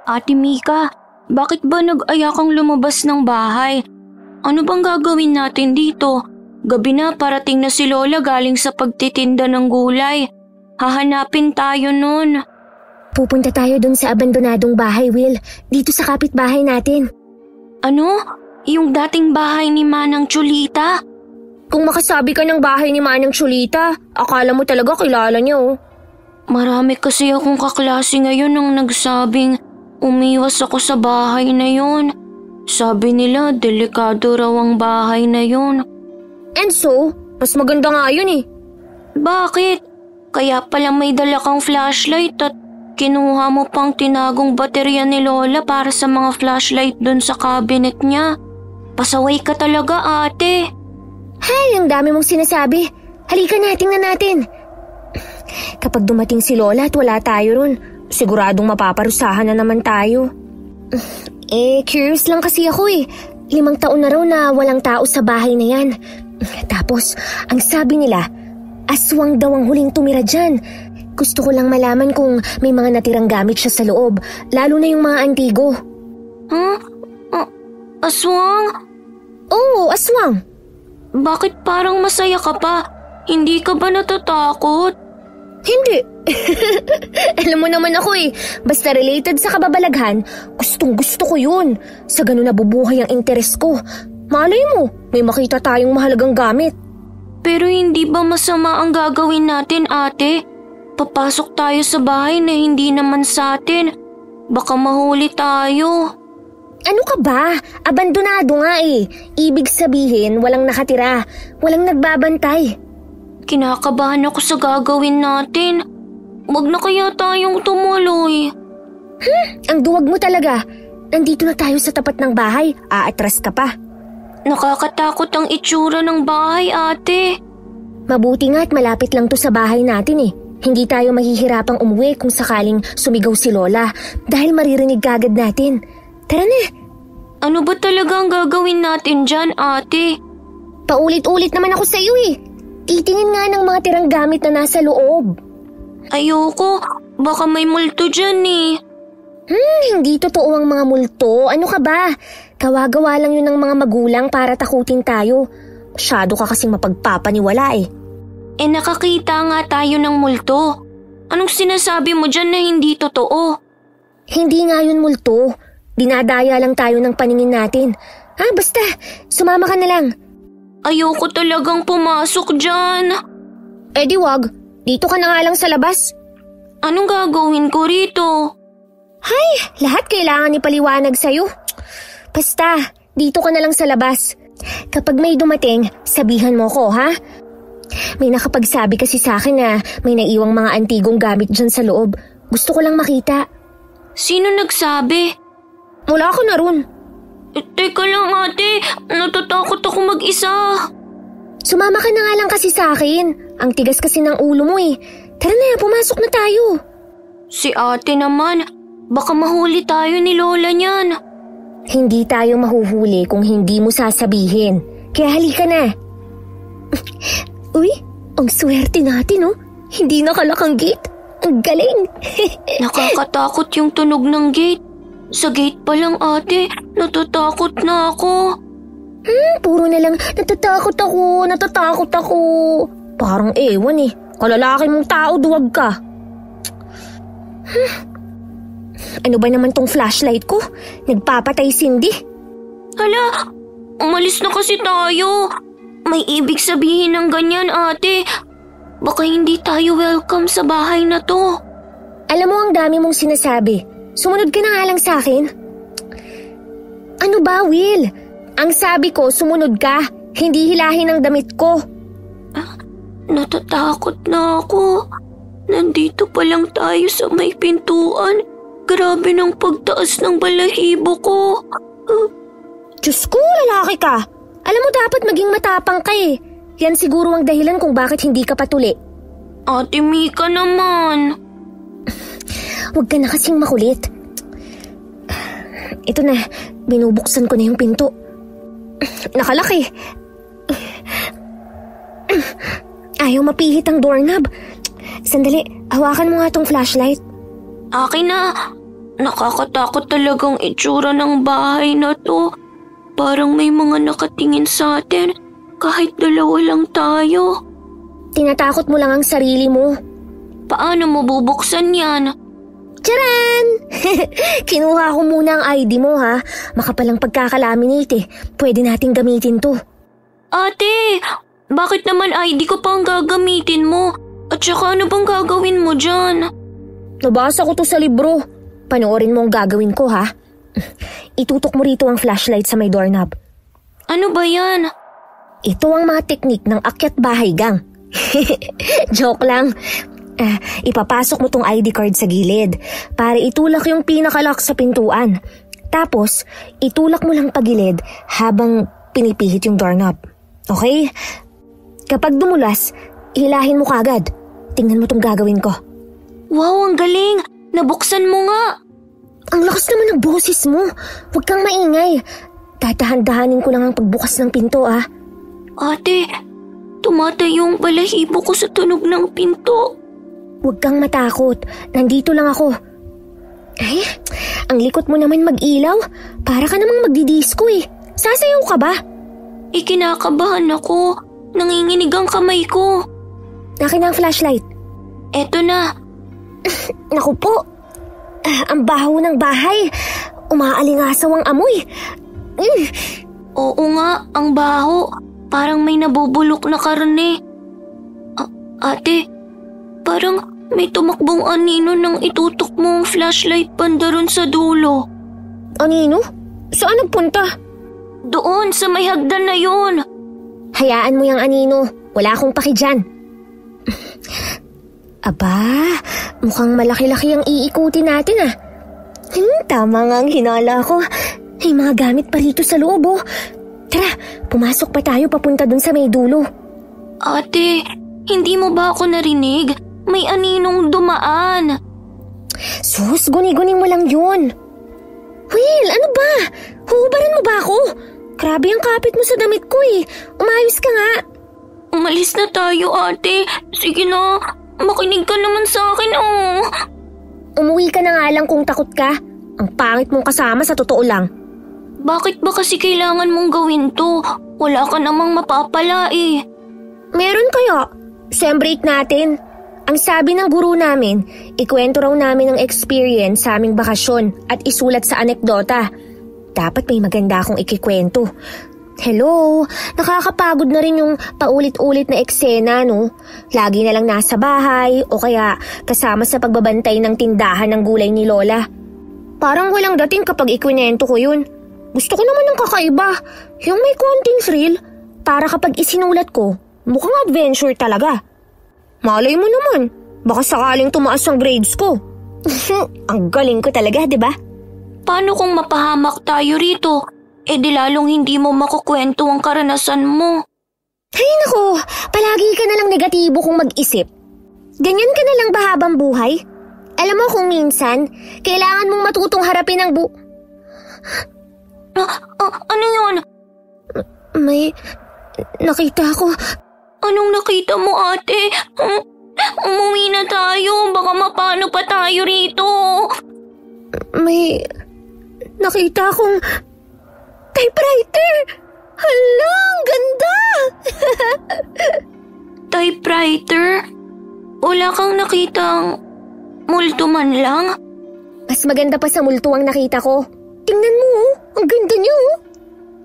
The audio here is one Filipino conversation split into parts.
Ate Mika, bakit ba nag-aya kang lumabas ng bahay? Ano bang gagawin natin dito? Gabi na, parating na si Lola galing sa pagtitinda ng gulay. Hahanapin tayo nun. Pupunta tayo dun sa abandonadong bahay, Will. Dito sa kapitbahay natin. Ano? Yung dating bahay ni Manang Chulita? Kung makasabi ka ng bahay ni Manang Chulita, akala mo talaga kilala niya, oh. Marami kasi akong kaklase ngayon ang nagsabing umiwas ako sa bahay na yun. Sabi nila delikado raw ang bahay na yun. And so, mas maganda nga yun eh. Bakit? Kaya pala may dala kang flashlight at kinuha mo pang tinagong baterya ni Lola para sa mga flashlight dun sa cabinet niya. Pasaway ka talaga, ate. Hay, ang dami mong sinasabi. Halika na, tingnan natin. Kapag dumating si Lola at wala tayo ron, siguradong mapaparusahan na naman tayo. Curious lang kasi ako eh. 5 taon na raw na walang tao sa bahay na yan. Tapos, ang sabi nila, aswang daw ang huling tumira dyan. Gusto ko lang malaman kung may mga natirang gamit siya sa loob, lalo na yung mga antigo. Aswang? Oo, aswang. Bakit parang masaya ka pa? Hindi ka ba natatakot? Hindi. Alam mo naman ako eh, basta related sa kababalaghan, gustong-gusto ko yun. Sa ganun nabubuhay ang interes ko. Malay mo, may makita tayong mahalagang gamit. Pero hindi ba masama ang gagawin natin, ate? Papasok tayo sa bahay na hindi naman sa atin. Baka mahuli tayo. Ano ka ba? Abandonado nga eh. Ibig sabihin, walang nakatira. Walang nagbabantay. Kinakabahan ako sa gagawin natin. Wag na kaya tayong tumuloy. Ang duwag mo talaga. Nandito na tayo sa tapat ng bahay. Aatras ka pa. Nakakatakot ang itsura ng bahay, ate. Mabuti nga at malapit lang to sa bahay natin eh. Hindi tayo mahihirapang umuwi kung sakaling sumigaw si Lola dahil maririnig kagad natin. Tara na. Ano ba talaga ang gagawin natin dyan, ate? Paulit-ulit naman ako sa iyo eh. Titingin nga ng mga tirang gamit na nasa loob. Ayoko, baka may multo dyan eh. Hindi totoo ang mga multo. Ano ka ba? Gawa-gawa lang yun ng mga magulang para takutin tayo. Masyado ka kasing mapagpapaniwala eh. Nakakita nga tayo ng multo. Anong sinasabi mo dyan na hindi totoo? Hindi nga yun multo. Dinadaya lang tayo ng paningin natin. Basta, sumama ka na lang. Ayoko talagang pumasok dyan. Di wag. Dito ka na nga lang sa labas. Anong gagawin ko rito? Hay, lahat kailangan ipaliwanag sa'yo. Basta, dito ka na lang sa labas. Kapag may dumating, sabihan mo ko, ha? May nakapagsabi kasi sa akin na may naiwang mga antigong gamit dyan sa loob. Gusto ko lang makita. Sino nagsabi? Wala ko na ron. Teka lang, ate. Natatakot ako mag-isa. Sumama ka na nga lang kasi sa akin. Ang tigas kasi ng ulo mo eh. Tara na, pumasok na tayo. Si ate naman. Baka mahuli tayo ni Lola niyan. Hindi tayo mahuhuli kung hindi mo sasabihin. Kaya halika na. Uy, ang swerte natin oh. Hindi nakalakang gate. Ang galing. Nakakatakot yung tunog ng gate. Sa gate pa lang, ate. Natatakot na ako. Puro na lang, natatakot ako. Parang ewan eh. Kalalaki mong tao, duwag ka. Ano ba naman tong flashlight ko? Nagpapatay Cindy. Hala, umalis na kasi tayo. May ibig sabihin ng ganyan, ate. Baka hindi tayo welcome sa bahay na to. Alam mo, ang dami mong sinasabi. Sumunod ka na nga lang sa akin. Ano ba, Will? Ang sabi ko, sumunod ka. Hindi hilahin ang damit ko. Natatakot na ako. Nandito pa lang tayo sa may pintuan. Grabe ng pagtaas ng balahibo ko. Diyos ko, lalaki ka. Alam mo, dapat maging matapang ka eh. Yan siguro ang dahilan kung bakit hindi ka patuli. Ate Mika naman. Huwag ka na kasing makulit. Ito na, binubuksan ko na yung pinto. Nakalaki. Ayaw mapihit ang doorknob. Sandali, hawakan mo nga tong flashlight. Akin na. Nakakatakot talagang itsura ng bahay na to. Parang may mga nakatingin sa atin kahit dalawa lang tayo. Tinatakot mo lang ang sarili mo. Paano mo bubuksan yan? Tcharan! Kinuha ko muna ang ID mo ha. Makapalang pagkakalaminate eh. Pwede nating gamitin to. Ate, bakit naman ID ko pa ang gagamitin mo? At saka ano bang gagawin mo dyan? Nabasa ko to sa libro. Panoorin mo ang gagawin ko ha. Itutok mo rito ang flashlight sa may doorknob. Ano ba yan? Ito ang mga teknik ng akyat bahay gang. Joke lang. Ipapasok mo tong ID card sa gilid para itulak yung pinakalock sa pintuan. Tapos, itulak mo lang pagilid habang pinipihit yung doorknob. Okay? Kapag dumulas, hilahin mo kagad. Tingnan mo tong gagawin ko. Wow, ang galing! Nabuksan mo nga! Ang lakas naman ng boses mo. Huwag kang maingay. Dadahan-dahanin ko lang ang pagbukas ng pinto ah. Ate, tumatayo yung balahibo ko sa tunog ng pinto. Huwag kang matakot. Nandito lang ako. Ay, ang likot mo naman mag-ilaw. Para ka namang magdidisco eh. Sasayaw ka ba? Kinakabahan ako. Nanginginig ang kamay ko. Akin ang flashlight. Eto na. Naku po. Ang baho ng bahay. Umaalingasaw ang amoy. Oo nga, ang baho. Parang may nabubulok na karne. Ate, parang may tumakbong anino nang itutok mo ang flashlight banda ron sa dulo. Anino? Saan nagpunta? Doon, sa may hagdan na yun. Hayaan mo yung anino. Wala akong paki dyan. Aba, mukhang malaki-laki ang iikutin natin ah. Tama nga ang hinala ko. May mga gamit pa rito sa loob oh. Tara, pumasok pa tayo papunta dun sa may dulo. Ate, hindi mo ba ako narinig? May aninong dumaan. Sus, guni-guni mo lang yun. Will, ano ba? Huhubaran mo ba ako? Grabe ang kapit mo sa damit ko eh. Umayos ka nga. Umalis na tayo, ate. Sige na, makinig ka naman sa akin oh. Umuwi ka na nga lang kung takot ka. Ang pangit mong kasama sa totoo lang. Bakit ba kasi kailangan mong gawin to? Wala ka namang mapapala eh. Meron kaya? Sem break natin. Ang sabi ng guru namin, ikwento raw namin ang experience sa aming bakasyon at isulat sa anekdota. Dapat may maganda akong ikikwento. Hello, nakakapagod na rin yung paulit-ulit na eksena, no? Lagi na lang nasa bahay o kaya kasama sa pagbabantay ng tindahan ng gulay ni Lola. Parang walang dating kapag ikwento ko yun. Gusto ko naman ng kakaiba, yung may konting thrill, para kapag isinulat ko, mukhang adventure talaga. Malay mo naman, baka sakaling tumaas ang grades ko. Ang galing ko talaga, di ba? Paano kung mapahamak tayo rito? Di lalong hindi mo makukwento ang karanasan mo. Ay nako, palagi ka na lang negatibo kung mag-isip. Ganyan ka na lang ba habang buhay? Alam mo kung minsan, kailangan mong matutong harapin ang ano yun? May nakita ko. Anong nakita mo, ate? Umuwi na tayo, baka mapano pa tayo rito. May nakita akong typewriter. Hala, ang ganda! Typewriter? Wala kang nakitang multo man lang? Mas maganda pa sa multo ang nakita ko. Tingnan mo, ang ganda niyo.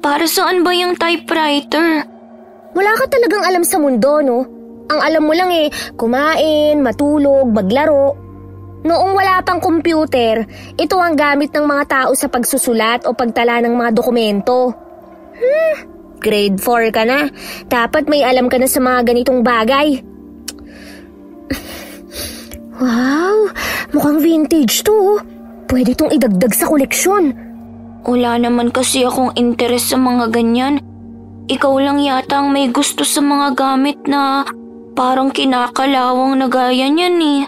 Para saan ba yung typewriter? Wala ka talagang alam sa mundo, no? Ang alam mo lang kumain, matulog, maglaro. Noong wala pang computer, ito ang gamit ng mga tao sa pagsusulat o pagtala ng mga dokumento. Grade 4 ka na. Dapat may alam ka na sa mga ganitong bagay. Wow, mukhang vintage to. Pwede tong idagdag sa koleksyon. Wala naman kasi akong interes sa mga ganyan. Ikaw lang yata ang may gusto sa mga gamit na parang kinakalawang na gaya niyan eh.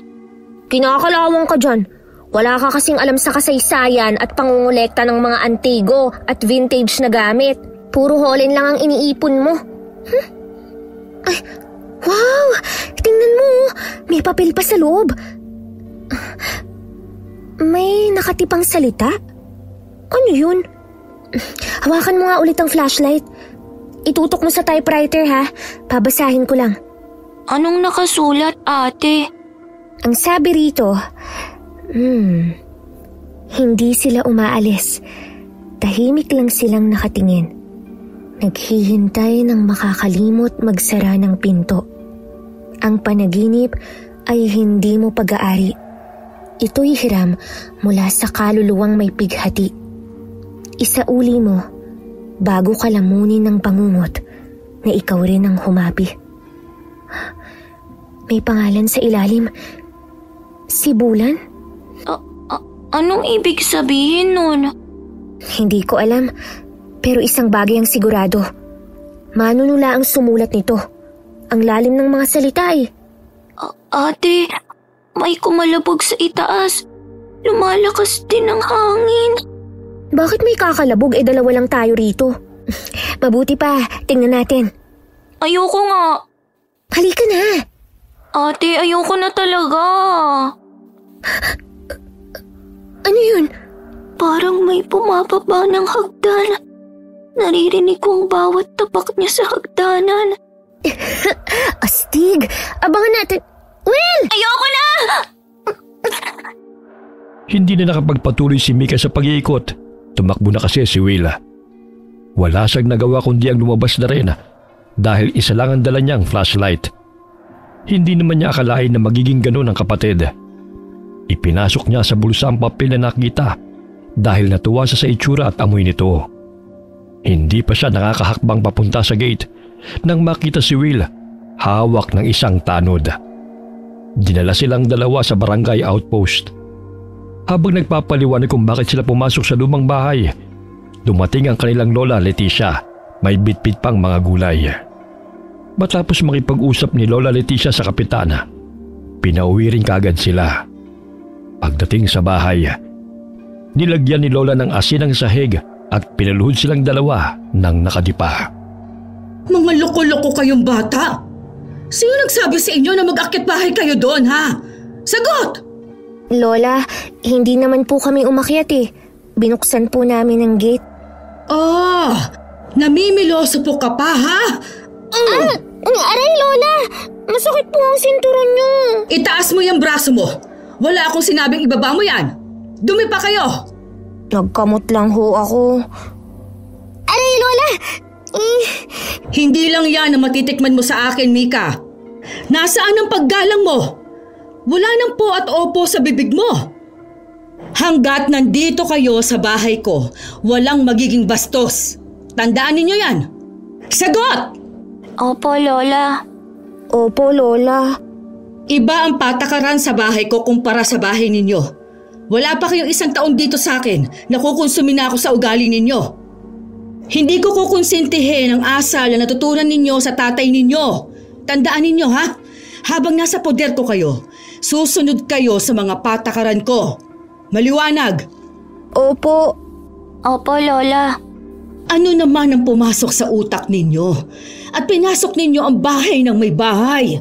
Kinakalawang ka dyan. Wala ka kasing alam sa kasaysayan at pangungulekta ng mga antigo at vintage na gamit. Puro holin lang ang iniipon mo. Ay, wow! Tingnan mo, may papel pa sa loob. May nakatipang salita? Ano yun? Hawakan mo nga ulit ang flashlight. Itutok mo sa typewriter ha. Babasahin ko lang. Anong nakasulat, ate? Ang sabi rito, hindi sila umaalis. Tahimik lang silang nakatingin. Naghihintay ng makakalimot magsara ng pinto. Ang panaginip ay hindi mo pag-aari. Ito'y hiram mula sa kaluluwang may pighati. Isauli mo bago ka lamunin ng pangungot na ikaw rin ang humapi. May pangalan sa ilalim. Si Bulan? Anong ibig sabihin nun? Hindi ko alam, pero isang bagay ang sigurado. Manunula ang sumulat nito. Ang lalim ng mga salita eh. Ate, may kumalabog sa itaas. Lumalakas din ang hangin. Bakit may kakalabog? Dalawa lang tayo rito. Mabuti pa, tingnan natin. Ayoko nga. Halika na. Ate, ayoko na talaga. Ano yun? Parang may pumapaba ng hagdan. Naririnig ko ang bawat tapak niya sa hagdanan. Astig! Abangan natin. Will! Ayoko na! Hindi na nakapagpatuloy si Mika sa pag-iikot. Tumakbo na kasi si Will. Wala siyang nagawa kundi ang lumabas na rin dahil isa lang ang dala niyang flashlight. Hindi naman niya akalain na magiging ganun ang kapatid. Ipinasok niya sa bulsa ang papel na nakita dahil natuwa siya sa itsura at amoy nito. Hindi pa siya nakakahakbang papunta sa gate nang makita si Will hawak ng isang tanod. Dinala silang dalawa sa barangay outpost. Habang nagpapaliwanag kung bakit sila pumasok sa lumang bahay, dumating ang kanilang lola Leticia, may bitbit pang mga gulay. Matapos makipag-usap ni Lola Leticia sa kapitana, pinauwi rin kaagad sila. Pagdating sa bahay, nilagyan ni Lola ng asin ang sahig at pinaluhod silang dalawa ng nakadipa. Mga loko-loko kayong bata! Sino nagsabi sa inyo na mag-akyat bahay kayo doon, ha? Sagot! Lola, hindi naman po kami umakyat eh. Binuksan po namin ang gate. Namimiloso po ka pa, ha? Aray, Lola! Masakit po ang sinturon niyo. Itaas mo yung braso mo. Wala akong sinabing ibaba mo yan. Dumi pa kayo. Nagkamot lang ho ako. Aray, Lola! Hindi lang yan ang matitikman mo sa akin, Mika. Nasaan ang paggalang mo? Wala nang po at opo sa bibig mo. Hanggat nandito kayo sa bahay ko, walang magiging bastos. Tandaan ninyo yan. Sagot! Opo, Lola. Opo, Lola. Iba ang patakaran sa bahay ko kumpara sa bahay ninyo. Wala pa kayong 1 taon dito sa akin, nakukonsumin na ako sa ugali ninyo. Hindi ko kukonsintihin ang asal na natutunan ninyo sa tatay ninyo. Tandaan ninyo, ha? Habang nasa poder ko kayo, susunod kayo sa mga patakaran ko. Maliwanag? Opo. Opo, Lola. Ano naman ang pumasok sa utak ninyo? At pinasok ninyo ang bahay ng may bahay?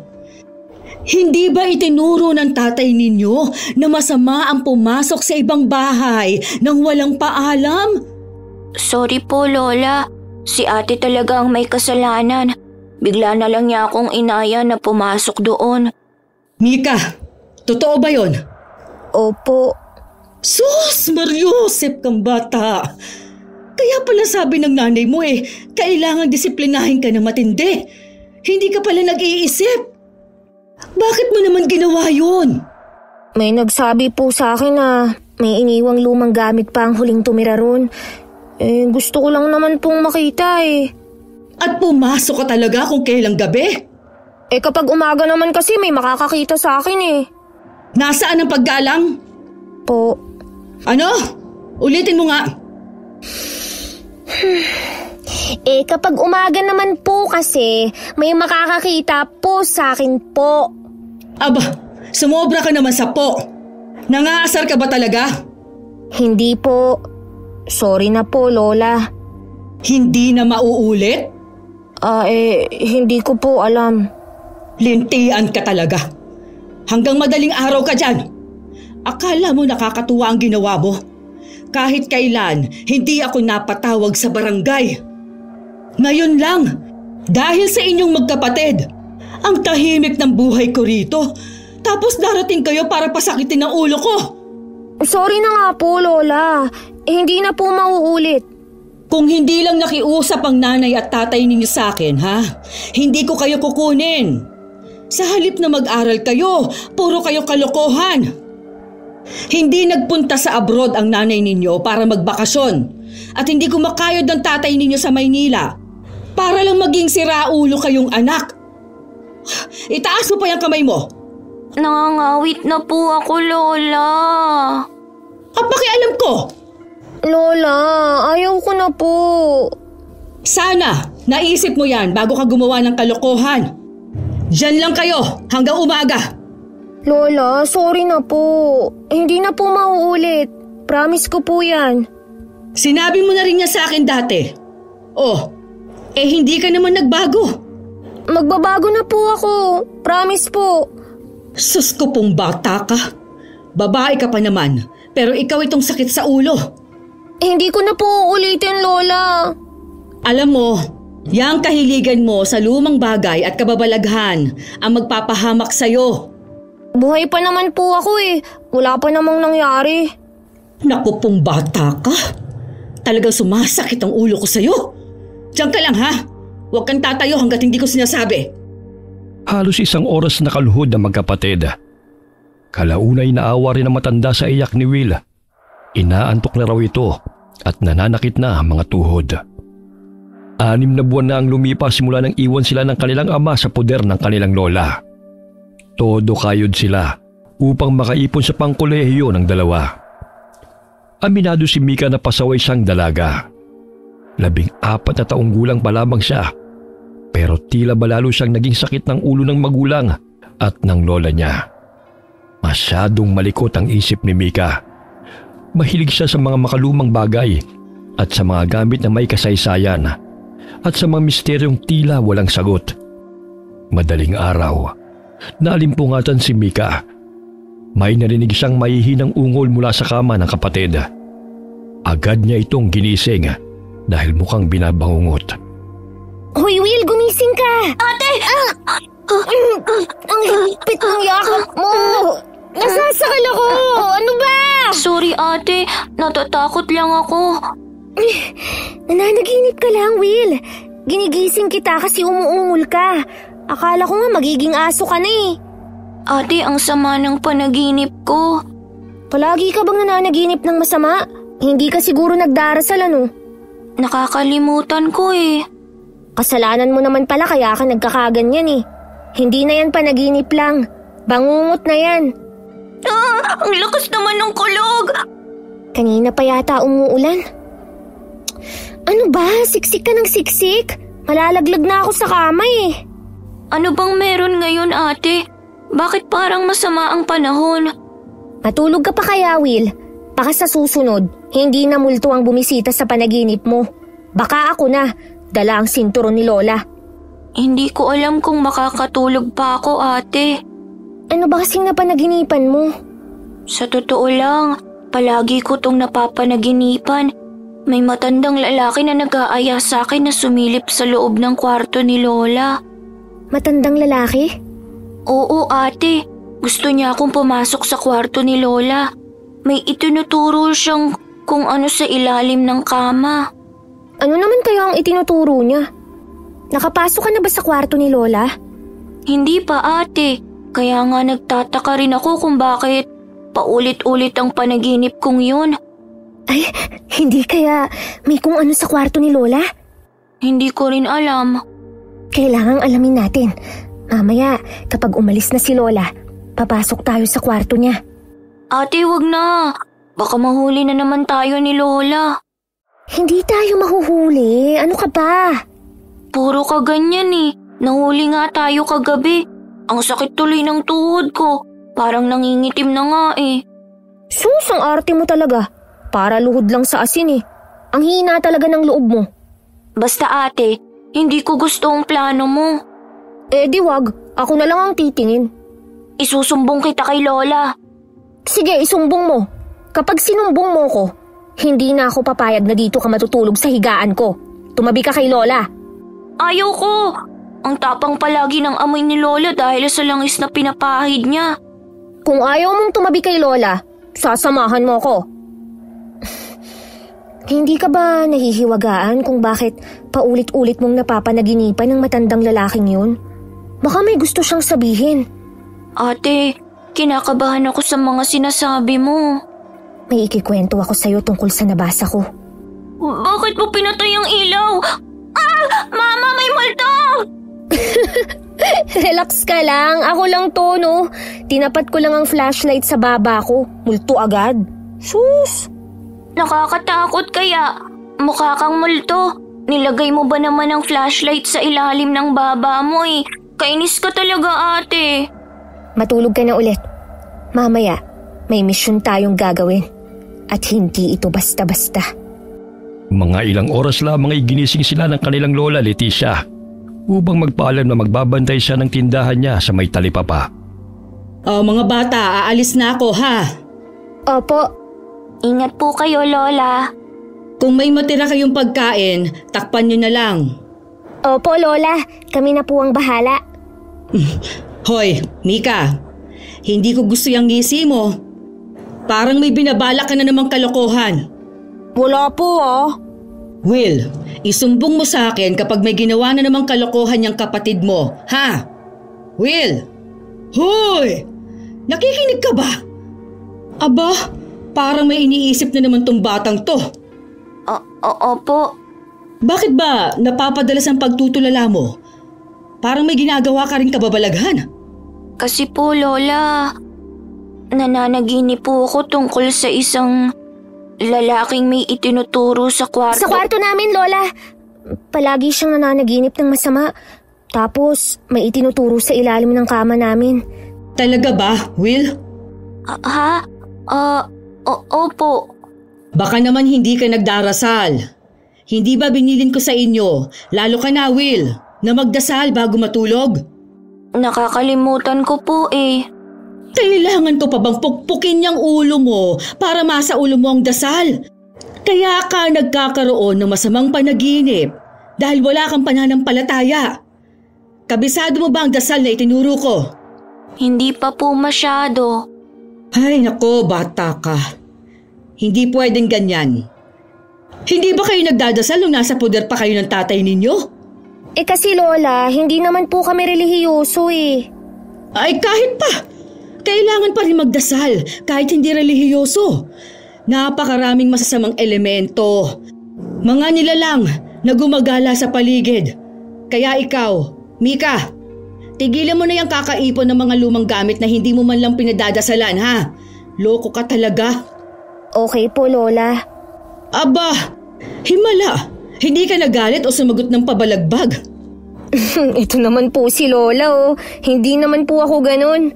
Hindi ba itinuro ng tatay ninyo na masama ang pumasok sa ibang bahay nang walang paalam? Sorry po, Lola. Si ate talaga ang may kasalanan. Bigla na lang niya akong inaya na pumasok doon. Mika, totoo ba yon? Opo. Sus, Mariusip kang bata. Kaya pala sabi ng nanay mo kailangan disiplinahin ka na matindi. Hindi ka pala nag-iisip. Bakit mo naman ginawa yun? May nagsabi po sa akin na may iniwang lumang gamit pa ang huling tumira ron. Gusto ko lang naman pong makita At pumasok ka talaga kung kailang gabi? Kapag umaga naman kasi may makakakita sa akin Nasaan ang paggalang? Po. Ano? Ulitin mo nga. Kapag umaga naman po kasi, may makakakita po sa akin po. Aba, sumobra ka naman sa po. Nangaasar ka ba talaga? Hindi po. Sorry na po, Lola. Hindi na mauulit? Hindi ko po alam. Lintian ka talaga. Hanggang madaling araw ka dyan. Akala mo nakakatuwa ang ginawa mo? Kahit kailan, hindi ako napatawag sa barangay. Ngayon lang, dahil sa inyong magkapatid, ang tahimik ng buhay ko rito. Tapos darating kayo para pasakitin ang ulo ko. Sorry na nga po, Lola. Hindi na po mauulit. Kung hindi lang nakiusap ang nanay at tatay ninyo sa akin, ha? Hindi ko kayo kukunin. Sa halip na mag-aral kayo, puro kayo kalokohan. Hindi nagpunta sa abroad ang nanay ninyo para magbakasyon. At hindi kumakayod ng tatay ninyo sa Maynila para lang maging siraulo kayong anak. Itaas mo pa yung kamay mo. Nangangawit na po ako, Lola. Pakialam ko. Lola, ayaw ko na po. Sana, naisip mo yan bago ka gumawa ng kalokohan. Diyan lang kayo hanggang umaga. Lola, sorry na po. Hindi na po mauulit. Promise ko po yan. Sinabi mo na rin niya sa akin dati. Oh, hindi ka naman nagbago. Magbabago na po ako. Promise po. Sus ko pong bata ka. Babae ka pa naman, pero ikaw itong sakit sa ulo. Hindi ko na po uulitin, Lola. Alam mo, yang kahiligan mo sa lumang bagay at kababalaghan ang magpapahamak sa'yo. Buhay pa naman po ako eh. Wala pa namang nangyari. Naku pong bata ka. Talagang sumasakit ang ulo ko sa'yo. Diyan ka lang ha. Huwag kang tatayo hanggat hindi ko sinasabi. Halos 1 oras na kaluhod ang magkapatid. Kalaunay naawa rin ang matanda sa iyak ni Will. Inaantok na raw ito at nananakit na ang mga tuhod. 6 na buwan na ang lumipas simula nang iwan sila ng kanilang ama sa poder ng kanilang lola. Todo kayod sila upang makaipon sa pangkolehiyo ng dalawa. Aminado si Mika na pasaway siyang dalaga. 14 na taong gulang pa lamang siya. Pero tila ba lalo siyang naging sakit ng ulo ng magulang at ng lola niya. Masyadong malikot ang isip ni Mika. Mahilig siya sa mga makalumang bagay at sa mga gamit na may kasaysayan at sa mga misteryong tila walang sagot. Madaling araw, naalimpungatan si Mika. May narinig siyang mahihinang ungol mula sa kama ng kapatid. Agad niya itong ginising dahil mukhang binabangungot. Hoy, Will, gumising ka! Ate! Ang higpit ng yakap mo! Nasasakal ako! Ano ba? Sorry, ate. Natatakot lang ako. Nananaginip ka lang, Will. Ginigising kita kasi umuungol ka. Akala ko nga magiging aso ka na eh. Ate, ang sama ng panaginip ko. Palagi ka bang nananaginip ng masama? Hindi ka siguro nagdarasal ano? Nakakalimutan ko eh. Kasalanan mo naman pala kaya ka nagkakaganyan eh. Hindi na yan panaginip lang. Bangungot na yan. Ang lakas naman ng kulog! Kanina pa yata umuulan. Ano ba? Siksik ka ng siksik? Malalaglag na ako sa kama eh. Ano bang meron ngayon, ate? Bakit parang masama ang panahon? Matulog ka pa kaya, Will? Baka sa susunod, hindi na multo ang bumisita sa panaginip mo. Baka ako na, dala ang sinturon ni Lola. Hindi ko alam kung makakatulog pa ako, ate. Ano ba kasing napanaginipan mo? Sa totoo lang, palagi ko tong napapanaginipan. May matandang lalaki na nag-aaya sa akin na sumilip sa loob ng kwarto ni Lola. Matandang lalaki? Oo, ate. Gusto niya akong pumasok sa kwarto ni Lola. May itinuturo siyang kung ano sa ilalim ng kama. Ano naman kaya ang itinuturo niya? Nakapasok ka na ba sa kwarto ni Lola? Hindi pa, ate. Kaya nga nagtataka rin ako kung bakit paulit-ulit ang panaginip kong yun. Ay, hindi kaya may kung ano sa kwarto ni Lola? Hindi ko rin alam. Kailangang alamin natin. Mamaya, kapag umalis na si Lola, papasok tayo sa kwarto niya. Ate, wag na. Baka mahuli na naman tayo ni Lola. Hindi tayo mahuhuli. Ano ka ba? Puro ka ganyan eh. Nahuli nga tayo kagabi. Ang sakit tuloy ng tuhod ko. Parang nangingitim na nga eh. Sus, ang arte mo talaga. Para luhod lang sa asin eh. Ang hina talaga ng loob mo. Basta ate, hindi ko gusto ang plano mo. Eh di wag, ako na lang ang titingin. Isusumbong kita kay Lola. Sige, isumbong mo. Kapag sinumbong mo ko, hindi na ako papayag na dito ka matutulog sa higaan ko. Tumabi ka kay Lola. Ayaw ko! Ang tapang palagi ng amoy ni Lola dahil sa langis na pinapahid niya. Kung ayaw mong tumabi kay Lola, sasamahan mo ko. Hindi ka ba nahihiwagaan kung bakit paulit-ulit mong napapanaginipan ng matandang lalaking yun? Baka may gusto siyang sabihin. Ate, kinakabahan ako sa mga sinasabi mo. May ikikwento ako sa'yo tungkol sa nabasa ko. Bakit mo pinatay ang ilaw? Ah! Mama, may multo! Relax ka lang. Ako lang to, no? Tinapat ko lang ang flashlight sa baba ko. Multo agad. Sus! Nakakatakot kaya. Mukha kang multo. Nilagay mo ba naman ang flashlight sa ilalim ng baba mo eh? Kainis ka talaga, ate. Matulog ka na ulit. Mamaya, may misyon tayong gagawin. At hindi ito basta-basta. Mga ilang oras lamang ay ginising sila ng kanilang lola, Leticia, upang magpaalam na magbabantay siya ng tindahan niya sa may talipapa. Mga bata, aalis na ako ha. Opo. Ingat po kayo, Lola. Kung may matira kayong pagkain, takpan nyo na lang. Opo, Lola. Kami na po ang bahala. Hoy, Mika. Hindi ko gusto yung ngisi mo. Parang may binabala ka na namang kalokohan. Wala po Will, isumbong mo sa akin kapag may ginawa na namang kalokohan yung kapatid mo, ha? Will! Hoy! Nakikinig ka ba? Aba, parang may iniisip na naman tong batang to. Opo. Bakit ba napapadalas ang pagtutulala mo? Parang may ginagawa ka rin kababalaghan. Kasi po, Lola, nananaginip po ako tungkol sa isang lalaking may itinuturo sa kwarto. Sa kwarto namin, Lola. Palagi siyang nananaginip ng masama. Tapos may itinuturo sa ilalim ng kama namin. Talaga ba, Will? Opo. Baka naman hindi ka nagdarasal. Hindi ba binilin ko sa inyo, lalo ka na, Will, na magdasal bago matulog? Nakakalimutan ko po eh. Kailangan ko pa bang pukpukin niyang ulo mo para masa ulo mo ang dasal? Kaya ka nagkakaroon ng masamang panaginip dahil wala kang pananampalataya. Kabisado mo ba ang dasal na itinuro ko? Hindi pa po masyado. Ay nako, bata ka. Hindi pwedeng ganyan. Hindi ba kayo nagdadasal nung nasa poder pa kayo ng tatay ninyo? Kasi Lola, hindi naman po kami relihiyoso eh. Ay kahit pa. Kailangan pa rin magdasal kahit hindi relihiyoso. Napakaraming masasamang elemento. Mga nilalang na gumagala sa paligid. Kaya ikaw, Mika, tigilan mo na yung kakaipon ng mga lumang gamit na hindi mo man lang pinadadasalan, ha? Loko ka talaga. Okay po, Lola. Aba, himala. Hindi ka nagalit o sumagot ng pabalagbag? Ito naman po si Lola, Hindi naman po ako ganun.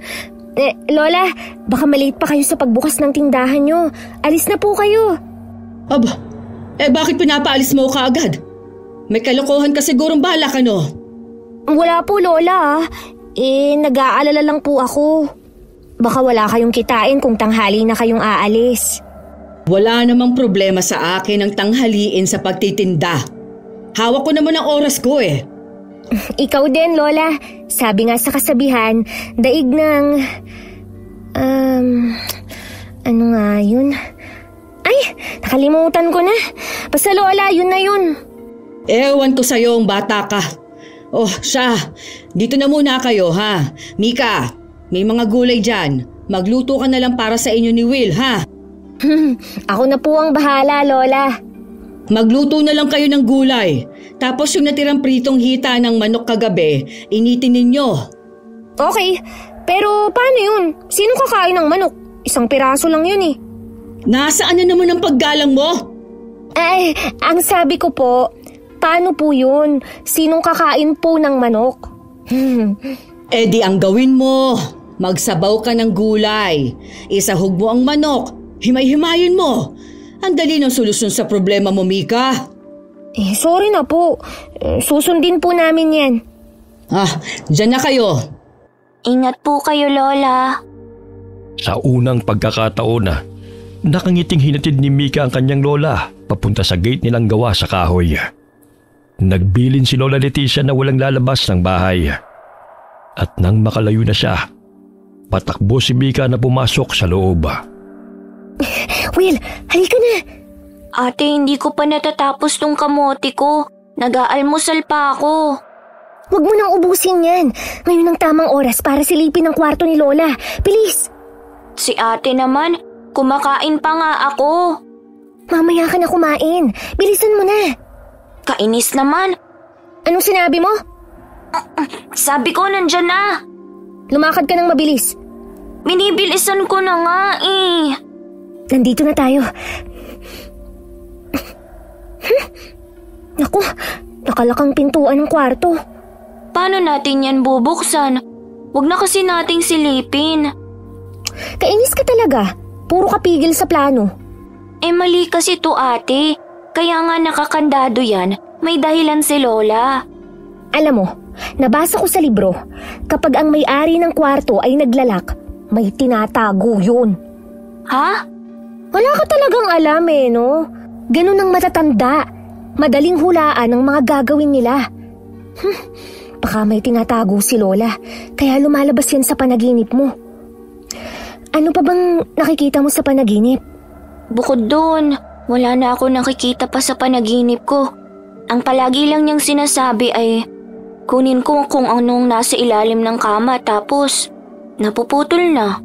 Lola, baka malate pa kayo sa pagbukas ng tindahan nyo. Alis na po kayo. Aba, bakit pinapaalis mo ka agad? May kalokohan ka sigurong balak, ano? Wala po, Lola. Nag-aalala lang po ako. Baka wala kayong kitain kung tanghali na kayong aalis. Wala namang problema sa akin ang tanghaliin sa pagtitinda. Hawak ko naman ang oras ko eh. Ikaw din, Lola. Sabi nga sa kasabihan, daig ng... ano nga yun? Ay, nakalimutan ko na. Basta Lola, yun na yun. Ewan ko sa'yo ang bata ka. Oh, siya. Dito na muna kayo, ha? Mika, may mga gulay dyan. Magluto ka na lang para sa inyo ni Will, ha? Ako na po ang bahala, Lola. Magluto na lang kayo ng gulay. Tapos yung natirang pritong hita ng manok kagabi, initin ninyo. Okay, pero paano yun? Sino kakain ng manok? Isang piraso lang yun eh. Nasaan na naman ang paggalang mo? Ay, ang sabi ko po, paano po yun? Sinong kakain po ng manok? Di ang gawin mo. Magsabaw ka ng gulay. Isahog mo ang manok. Himay-himayin mo. Ang dali ng solusyon sa problema mo, Mika. Sorry na po. Susundin po namin yan. Dyan na kayo. Ingat po kayo, Lola. Sa unang pagkakataon nakangiting hinatid ni Mika ang kanyang lola papunta sa gate nilang gawa sa kahoy. Nagbilin si Lola Leticia na walang lalabas ng bahay. At nang makalayo na siya, patakbo si Mika na pumasok sa loob. Will, halika na! Ate, hindi ko pa natatapos tong kamote ko. Nag-aalmusal pa ako. Huwag mo nang ubusin yan. Ngayon ang tamang oras para silipin ang kwarto ni Lola. Bilis! Si ate naman, kumakain pa nga ako. Mamaya ka na kumain. Bilisan mo na. Kainis naman. Anong sinabi mo? Sabi ko nandyan na. Lumakad ka ng mabilis. Binibilisan ko na nga eh. Nandito na tayo. Naku, nakalakang pintuan ng kwarto. Paano natin yan bubuksan? Huwag na kasi nating silipin. Kainis ka talaga. Puro kapigil sa plano. Mali kasi to ate. Kaya nga nakakandado yan. May dahilan si Lola. Alam mo, nabasa ko sa libro, kapag ang may-ari ng kwarto ay naglalak, may tinatago yun. Ha? Wala ka talagang alam no? Ganun ang matatanda. Madaling hulaan ang mga gagawin nila. Baka may tinatago si Lola, kaya lumalabas yan sa panaginip mo. Ano pa bang nakikita mo sa panaginip? Bukod doon, wala na ako nakikita pa sa panaginip ko. Ang palagi lang niyang sinasabi ay kunin ko kung anong nasa ilalim ng kama tapos napuputol na.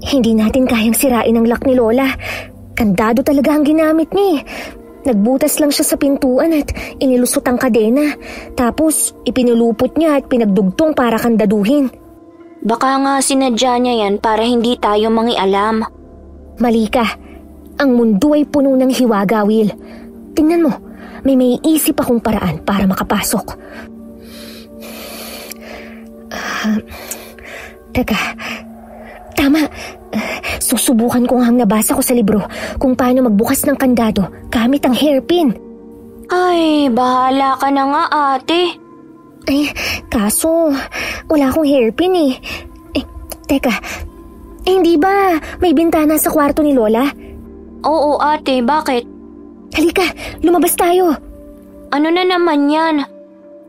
Hindi natin kayang sirain ang lock ni Lola. Kandado talaga ang ginamit niya. Nagbutas lang siya sa pintuan at inilusot ang kadena. Tapos ipinulupot niya at pinagdugtong para kandaduhin. Baka nga sinadya niya yan para hindi tayo mangialam. Mali ka. Ang mundo ay puno ng hiwaga, Will. Tingnan mo, may isip akong paraan para makapasok. Teka, tama. Susubukan ko nga ang nabasa ko sa libro kung paano magbukas ng kandado gamit ang hairpin. Ay, bahala ka na nga ate. Ay, kaso wala akong hairpin eh. Teka, hindi ba may bintana sa kwarto ni Lola? Oo ate, bakit? Halika, lumabas tayo. Ano na naman yan?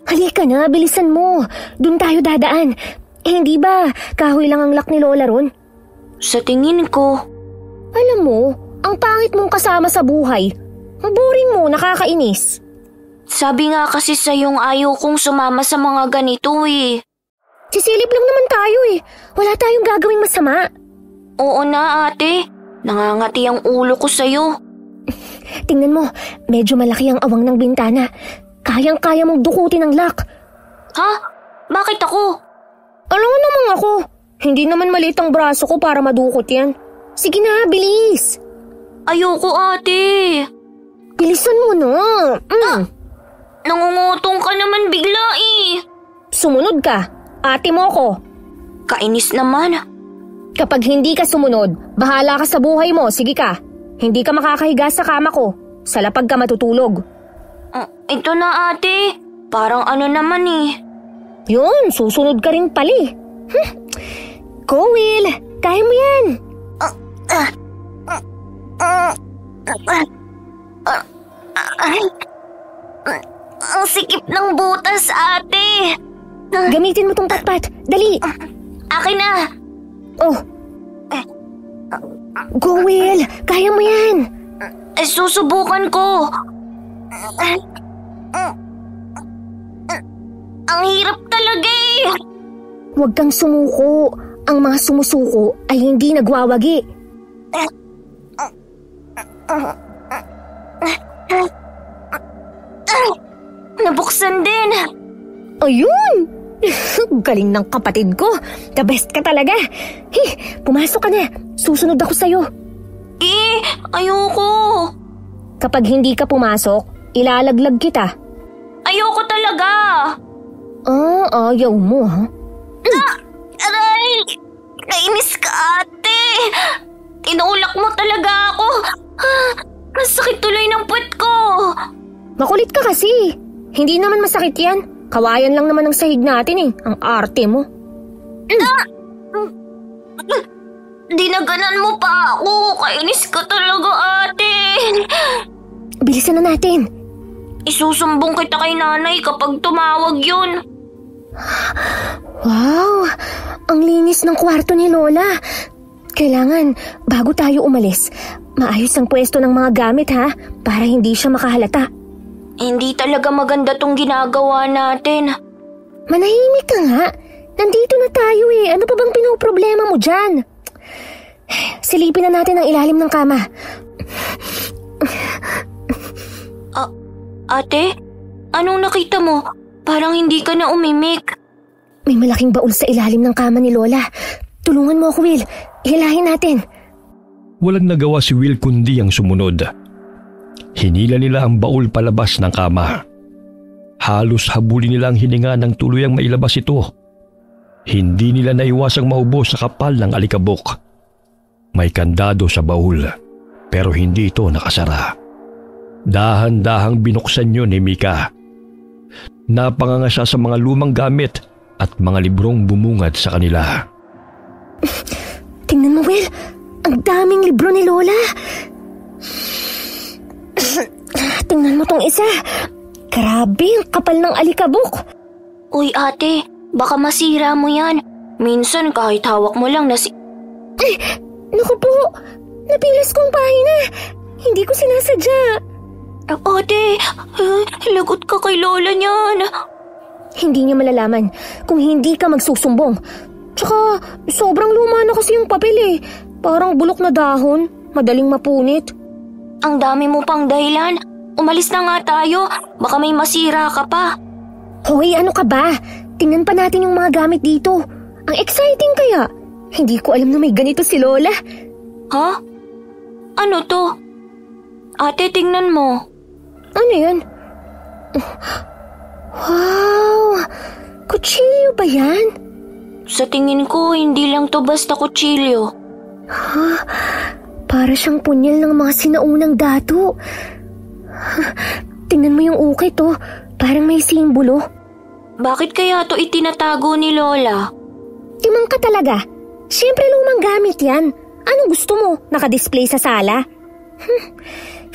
Halika na, bilisan mo. Doon tayo dadaan. Hindi ba kahoy lang ang lock ni Lola ron? Sa tingin ko. Alam mo, ang pangit mong kasama sa buhay. Ang boring mo, nakakainis. Sabi nga kasi sa'yong ayaw kong sumama sa mga ganito eh. Sisilip lang naman tayo eh. Wala tayong gagawing masama. Oo na ate, nangangati ang ulo ko sa'yo. Tingnan mo, medyo malaki ang awang ng bintana. Kayang-kaya mong dukutin ang lock. Ha? Bakit ako? Alam mo naman ako. Hindi naman maliit ang braso ko para madukot yan. Sige na, bilis. Ayoko ate. Bilisan mo na. Nangungutong ka naman bigla eh. Sumunod ka. Ate mo ko. Kainis naman. Kapag hindi ka sumunod, bahala ka sa buhay mo. Sige ka. Hindi ka makakahiga sa kama ko. Sa lapag ka matutulog. Ito na ate. Parang ano naman eh. Yun, susunod ka rin pali. Go, Will. Kaya mo yan. Ang sikip ng butas, ate. Gamitin mo tong patpat. Dali. Akin na. Oh. Go, Will. Kaya mo yan. Susubukan ko. Ang hirap talaga eh. Huwag kang sumuko. Ang mga sumusuko ay hindi nagwawagi. Nabuksan din. Ayun! Galing ng kapatid ko. The best ka talaga. Pumasok ka na. Susunod ako sa'yo. Ayoko. Kapag hindi ka pumasok, ilalaglag kita. Ayoko talaga. Ayaw mo ha? Aray! Kainis ka ate. Tinulak mo talaga ako. Ang sakit tuloy ng puwet ko. Makulit ka kasi. Hindi naman masakit yan. Kawayan lang naman ang sahig natin eh. Ang arte mo. Dinaganan mo pa ako. Kainis ka talaga, ate. Bilisan na natin. Isusumbong kita kay nanay kapag tumawag yun. Wow! Ang linis ng kwarto ni Lola. Kailangan, bago tayo umalis, maayos ang pwesto ng mga gamit ha, para hindi siya makahalata. Hindi talaga maganda tong ginagawa natin. Manahimik ka nga. Nandito na tayo eh. Ano pa bang pinoproblema mo dyan? Silipin na natin ang ilalim ng kama. Ate, anong nakita mo? Parang hindi ka na umimik. May malaking baul sa ilalim ng kama ni Lola. Tulungan mo ako, Will. Hilahin natin. Walang nagawa si Will kundi ang sumunod. Hinila nila ang baul palabas ng kama. Halos habulin nila ang hininga ng tuluyang mailabas ito. Hindi nila naiwasang maubos sa kapal ng alikabok. May kandado sa baul, pero hindi ito nakasara. Dahan-dahang binuksan yun ni Mika. Napanganga siya sa mga lumang gamit at mga librong bumungad sa kanila. Tingnan mo, Will. Ang daming libro ni Lola. Tingnan mo tong isa. Grabe, ang kapal ng alikabok. Uy ate, baka masira mo yan. Minsan kahit hawak mo lang Ay, naku po. Napilas kong pahina. Hindi ko sinasadya. Ate, lagot ka kay Lola niyan. Hindi niya malalaman kung hindi ka magsusumbong. Tsaka, sobrang luma na kasi yung papel eh. Parang bulok na dahon, madaling mapunit. Ang dami mo pang dahilan. Umalis na nga tayo, baka may masira ka pa. Hoy, ano ka ba? Tingnan pa natin yung mga gamit dito. Ang exciting kaya. Hindi ko alam na may ganito si Lola. Ha? Ano to? Ate, tingnan mo. Ano yan? Wow! Kutsilyo ba yan? Sa tingin ko, hindi lang to basta kutsilyo. Ha? Para siyang punyal ng mga sinaunang dato. Tingnan mo yung ukit oh. Parang may simbolo. Bakit kaya to itinatago ni Lola? Timang ka talaga. Siyempre lumang gamit yan. Anong gusto mo? Nakadisplay sa sala?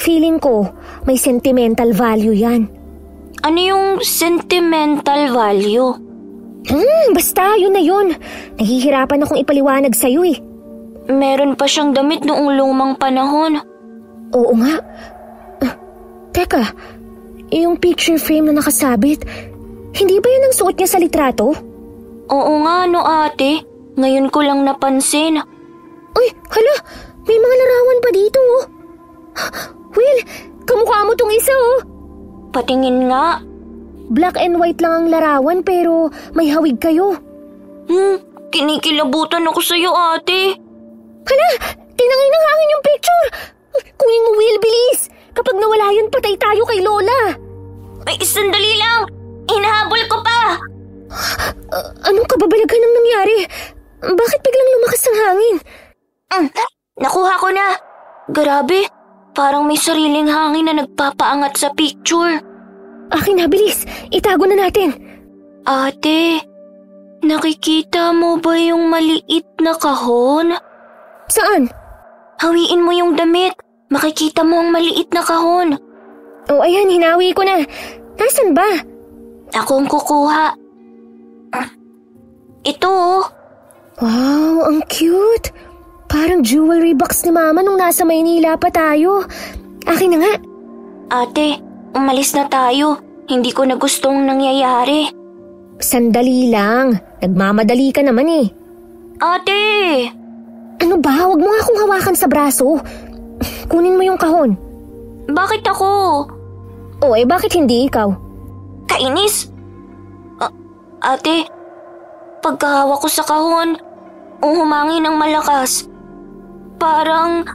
Feeling ko, may sentimental value yan. Ano yung sentimental value? Basta, yun na yun. Nahihirapan akong ipaliwanag sa'yo eh. Meron pa siyang damit noong lumang panahon. Oo nga. Teka, yung picture frame na nakasabit, hindi ba yan ang suot niya sa litrato? Oo nga no ate, ngayon ko lang napansin. Uy, hala, may mga larawan pa dito oh. Will, kamukha mo tong isa oh. Patingin nga. Black and white lang ang larawan pero may hawig kayo. Kinikilabutan ako sa'yo ate. Hala, tinangay ng hangin yung picture. Kunin mo Will, bilis. Kapag nawala yun, patay tayo kay Lola. Ay, sandali lang. Hinahabol ko pa. Anong kababalaghan ang nangyari? Bakit biglang lumakas ang hangin? Nakuha ko na. Grabe, parang may sariling hangin na nagpapaangat sa picture. Akin na, bilis. Itago na natin. Ate, nakikita mo ba yung maliit na kahon? Saan? Hawiin mo yung damit. Makikita mo ang maliit na kahon. Oh, ayan, hinawi ko na. Nasaan ba? Ako ang kukuha. Ito oh. Wow, ang cute. Parang jewelry box ni Mama nung nasa Maynila pa tayo. Akin na nga. Ate, umalis na tayo. Hindi ko na gustong nangyayari. Sandali lang. Nagmamadali ka naman eh. Ate! Ano ba? Huwag mo nga akong hawakan sa braso. Kunin mo yung kahon. Bakit ako? O bakit hindi ikaw? Kainis! Ate, pagkahawak ko sa kahon, humangin ng malakas. Parang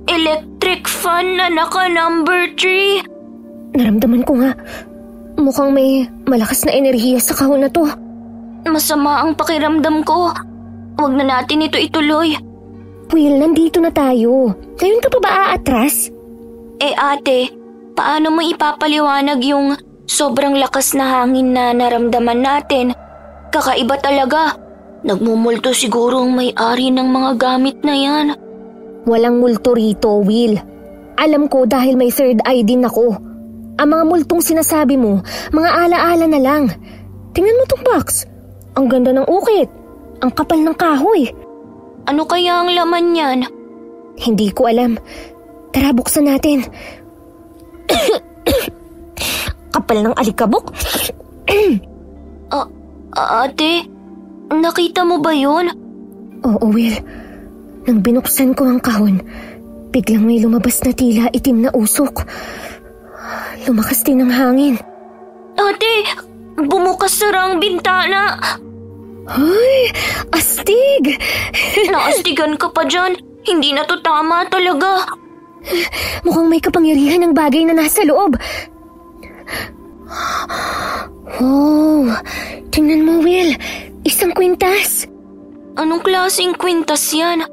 electric fan na naka number 3. Naramdaman ko nga. Mukhang may malakas na enerhiya sa kahon na to. Masama ang pakiramdam ko. Huwag na natin ito ituloy. Will, nandito na tayo. Ngayon ka pa ba aatras? Ate, paano mo ipapaliwanag yung sobrang lakas na hangin na naramdaman natin? Kakaiba talaga. Nagmumulto siguro ang may-ari ng mga gamit na yan. Walang multo rito, Will. Alam ko dahil may third eye din ako. Ang mga multong sinasabi mo, mga alaala na lang. Tingnan mo tong box. Ang ganda ng ukit. Ang kapal ng kahoy. Ano kaya ang laman niyan? Hindi ko alam. Tara, buksan natin. Kapal ng alikabok. Ate, nakita mo ba yun? Oo, Will. Nang binuksan ko ang kahon, biglang may lumabas na tila itim na usok. Lumakas din ang hangin. Ate, bumukas sara ang bintana. Ay, astig! Naastigan ka pa dyan. Hindi na to tama talaga. Mukhang may kapangyarihan ng bagay na nasa loob. Oh, tingnan mo, Will. Isang kwintas. Anong klaseng kwintas yan?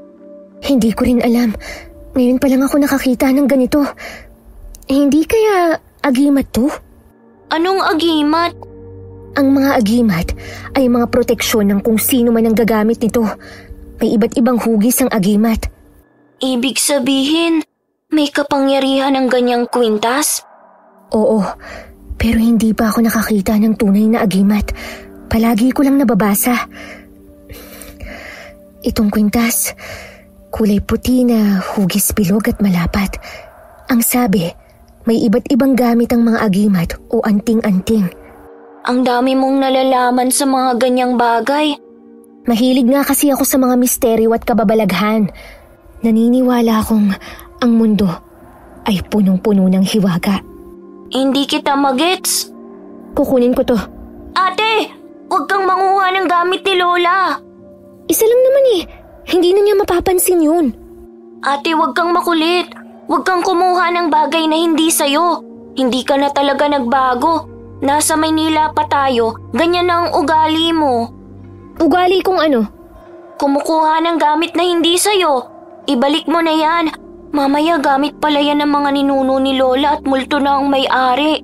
Hindi ko rin alam. Ngayon pa lang ako nakakita ng ganito. Hindi kaya agimat to? Anong agimat? Ang mga agimat ay mga proteksyon ng kung sino man ang gagamit nito. May iba't ibang hugis ang agimat. Ibig sabihin, may kapangyarihan ng ganyang kwintas? Oo, pero hindi pa ako nakakita ng tunay na agimat. Palagi ko lang nababasa. Itong kwintas, kulay puti na hugis bilog at malapat. Ang sabi, may iba't ibang gamit ang mga agimat o anting-anting. Ang dami mong nalalaman sa mga ganyang bagay. Mahilig nga kasi ako sa mga misteryo at kababalaghan. Naniniwala akong ang mundo ay punong-puno ng hiwaga. Hindi kita magets. Kukunin ko to. Ate, huwag kang manguha ng gamit ni Lola. Isa lang naman eh. Hindi na niya mapapansin yun. Ate, huwag kang makulit. Huwag kang kumuha ng bagay na hindi sayo. Hindi ka na talaga nagbago. Nasa Maynila pa tayo. Ganyan na ang ugali mo. Ugali kong ano? Kumukuha ng gamit na hindi sayo. Ibalik mo na yan. Mamaya gamit pala yan ng mga ninuno ni Lola at multo na ang may-ari.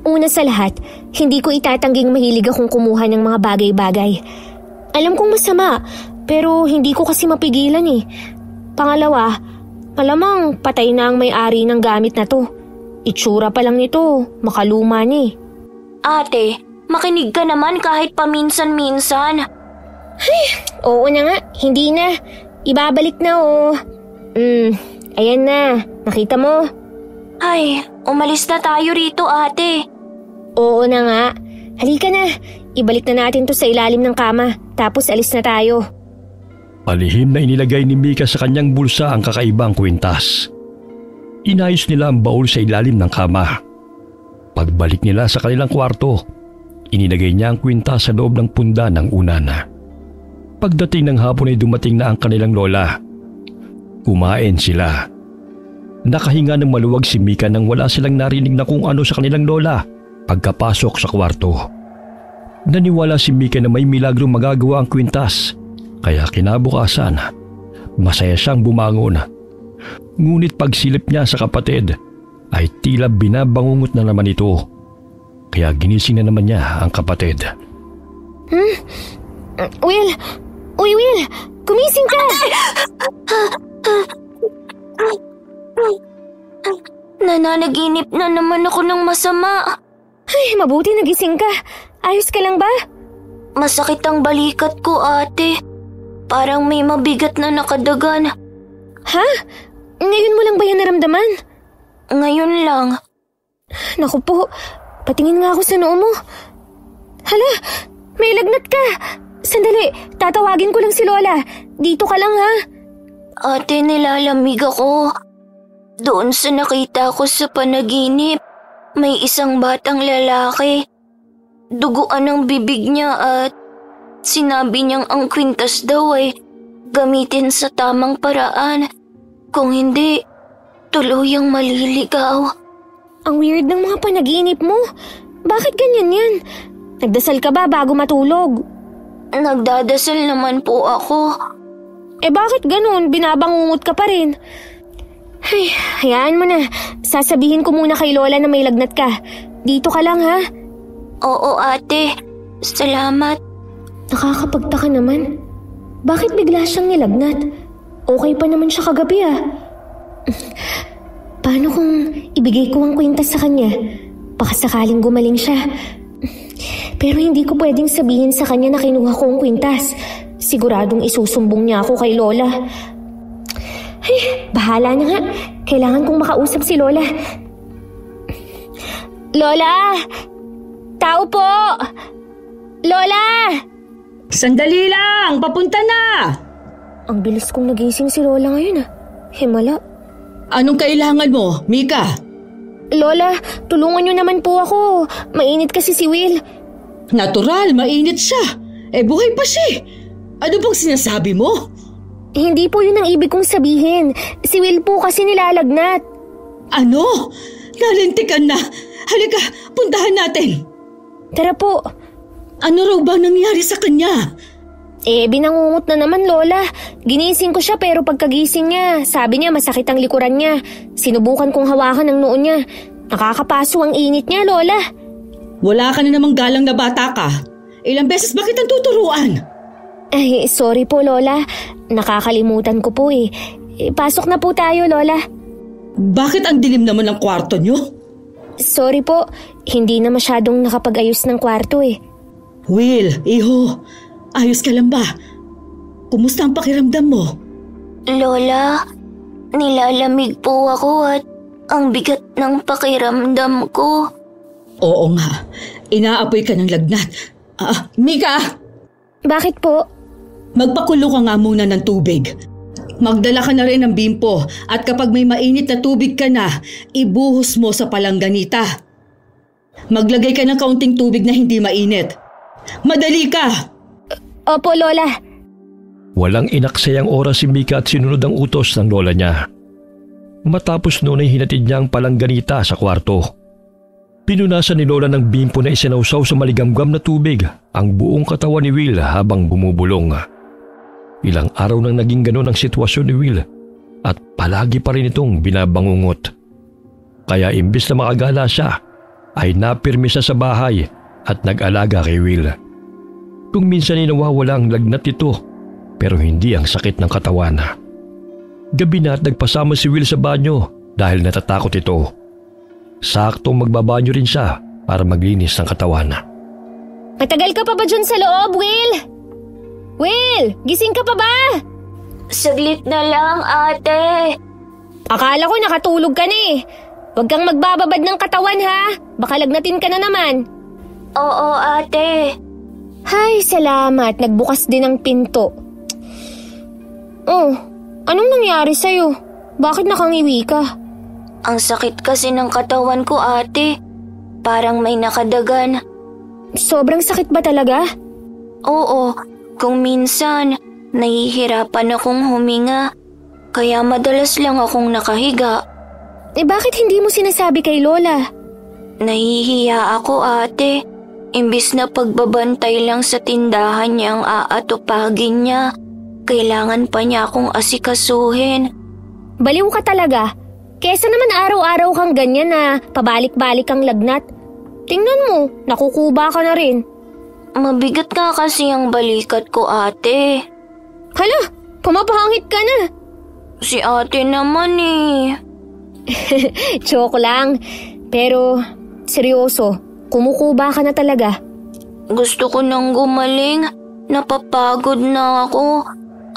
Una sa lahat, hindi ko itatangging mahilig akong kumuha ng mga bagay-bagay. Alam kong masama, pero hindi ko kasi mapigilan eh. Pangalawa, malamang patay na ang may-ari ng gamit na to. Itsura pa lang nito, makaluma ni. Ate, makinig ka naman kahit paminsan-minsan. Ay, oo na nga, hindi na. Ibabalik na oh. Ayan na, nakita mo? Ay, umalis na tayo rito, ate. Oo na nga. Halika na, ibalik na natin to sa ilalim ng kama, tapos alis na tayo. Palihim na inilagay ni Mika sa kanyang bulsa ang kakaibang kwintas. Inayos nila ang baul sa ilalim ng kama. Pagbalik nila sa kanilang kwarto, inilagay niya ang kwintas sa loob ng punda ng unan. Pagdating ng hapon ay dumating na ang kanilang lola. Kumain sila. Nakahinga ng maluwag si Mika nang wala silang narinig na kung ano sa kanilang lola pagkapasok sa kwarto. Naniwala si Mika na may milagro magagawa ang kwintas, kaya kinabukasan, masaya siyang bumangon. Ngunit pagsilip niya sa kapatid ay tila binabangungot na naman ito, kaya ginising na naman niya ang kapatid. Will! Uy, Will! Gumising ka! Nananaginip na naman ako ng masama. Ay, mabuti nagising ka. Ayos ka lang ba? Masakit ang balikat ko, ate. Parang may mabigat na nakadagan. Ha? Ngayon mo lang ba yan naramdaman? Ngayon lang. Naku po, patingin nga ako sa noo mo. Hala, may lagnat ka. Sandali, tatawagin ko lang si Lola. Dito ka lang ha. Ate, nilalamig ako. Doon sa nakita ko sa panaginip, may isang batang lalaki. Duguan ang bibig niya at sinabi niyang ang kwintas daw ay gamitin sa tamang paraan. Kung hindi, tuluyang maliligaw. Ang weird ng mga panaginip mo. Bakit ganyan yan? Nagdasal ka ba bago matulog? Nagdadasal naman po ako. Bakit ganun? Binabangungot ka pa rin. Ay, hayaan mo na. Sasabihin ko muna kay Lola na may lagnat ka. Dito ka lang ha? Oo, ate. Salamat. Nakakapagtaka naman. Bakit bigla siyang nilagnat? Okay pa naman siya kagabi ah. Paano kung ibigay ko ang kwintas sa kanya? Baka sakaling gumaling siya. Pero hindi ko pwedeng sabihin sa kanya na kinuha ko ang kwintas. Siguradong isusumbong niya ako kay Lola. Ay, bahala na nga. Kailangan kong makausap si Lola. Lola! Tao po! Lola! Sandali lang! Papunta na! Ang bilis kong nagising si Lola ngayon ah. Himala. Anong kailangan mo, Mika? Lola, tulungan niyo naman po ako. Mainit kasi si Will. Natural, mainit siya. Buhay pa siya. Ano bang sinasabi mo? Hindi po yun ang ibig kong sabihin. Si Will po kasi nilalagnat. Ano? Nalintikan na. Halika, puntahan natin. Tara po. Ano raw ba nangyari sa kanya? Binangungot na naman, Lola. Ginising ko siya pero pagkagising niya, sabi niya masakit ang likuran niya. Sinubukan kong hawakan ang noo niya. Nakakapaso ang init niya, Lola. Wala ka na namang galang na bata ka. Ilang beses ba kitang tuturuan? Ay, sorry po, Lola. Nakakalimutan ko po eh. Pasok na po tayo, Lola. Bakit ang dilim naman ng kwarto niyo? Sorry po, hindi na masyadong nakapag-ayos ng kwarto eh. Will, iho, ayos ka lang ba? Kumusta ang pakiramdam mo? Lola, nilalamig po ako at ang bigat ng pakiramdam ko. Oo nga, inaapoy ka ng lagnat. Mika! Bakit po? Magpakulo ka nga muna ng tubig. Magdala ka na rin ng bimpo at kapag may mainit na tubig ka na, ibuhos mo sa palangganita. Maglagay ka ng kaunting tubig na hindi mainit. Madali ka! Opo, Lola. Walang inaksayang oras si Mika at sinunod ang utos ng lola niya. Matapos noon ay hinatid niya ang palangganita sa kwarto. Pinunasan ni Lola ng bimpo na isinawsaw sa maligamgam na tubig ang buong katawan ni Will habang bumubulong. Ilang araw nang naging ganon ang sitwasyon ni Will at palagi pa rin itong binabangungot. Kaya imbis na makagala siya, ay napirmi siya sa bahay at nag-alaga kay Will. Kung minsan ay nawawala ang lagnat nito pero hindi ang sakit ng katawan. Gabi na at nagpasama si Will sa banyo dahil natatakot ito. Saktong magbabanyo rin siya para maglinis ng katawan. Matagal ka pa ba dyan sa loob, Will? Will, gising ka pa ba? Saglit na lang, ate. Akala ko nakatulog ka na eh. Huwag kang magbababad ng katawan ha. Baka lagnatin ka na naman. Oo, ate. Hay, salamat. Nagbukas din ang pinto. Oh, anong nangyari sa'yo? Bakit nakangiwi ka? Ang sakit kasi ng katawan ko, ate. Parang may nakadagan. Sobrang sakit ba talaga? Oo, kung minsan, nahihirapan akong huminga. Kaya madalas lang akong nakahiga. Bakit hindi mo sinasabi kay Lola? Nahihiya ako, ate. Imbis na pagbabantay lang sa tindahan niya ang aatupagin niya, kailangan pa niya akong asikasuhin. Baliw ka talaga. Kesa naman araw-araw kang ganyan na pabalik-balik ang lagnat. Tingnan mo, nakukuba ka na rin. Mabigat nga kasi ang balikat ko, ate. Hala, pumapahangit ka na. Si ate naman eh. Joke lang. Pero, seryoso, kumukuba ka na talaga. Gusto ko nang gumaling. Napapagod na ako.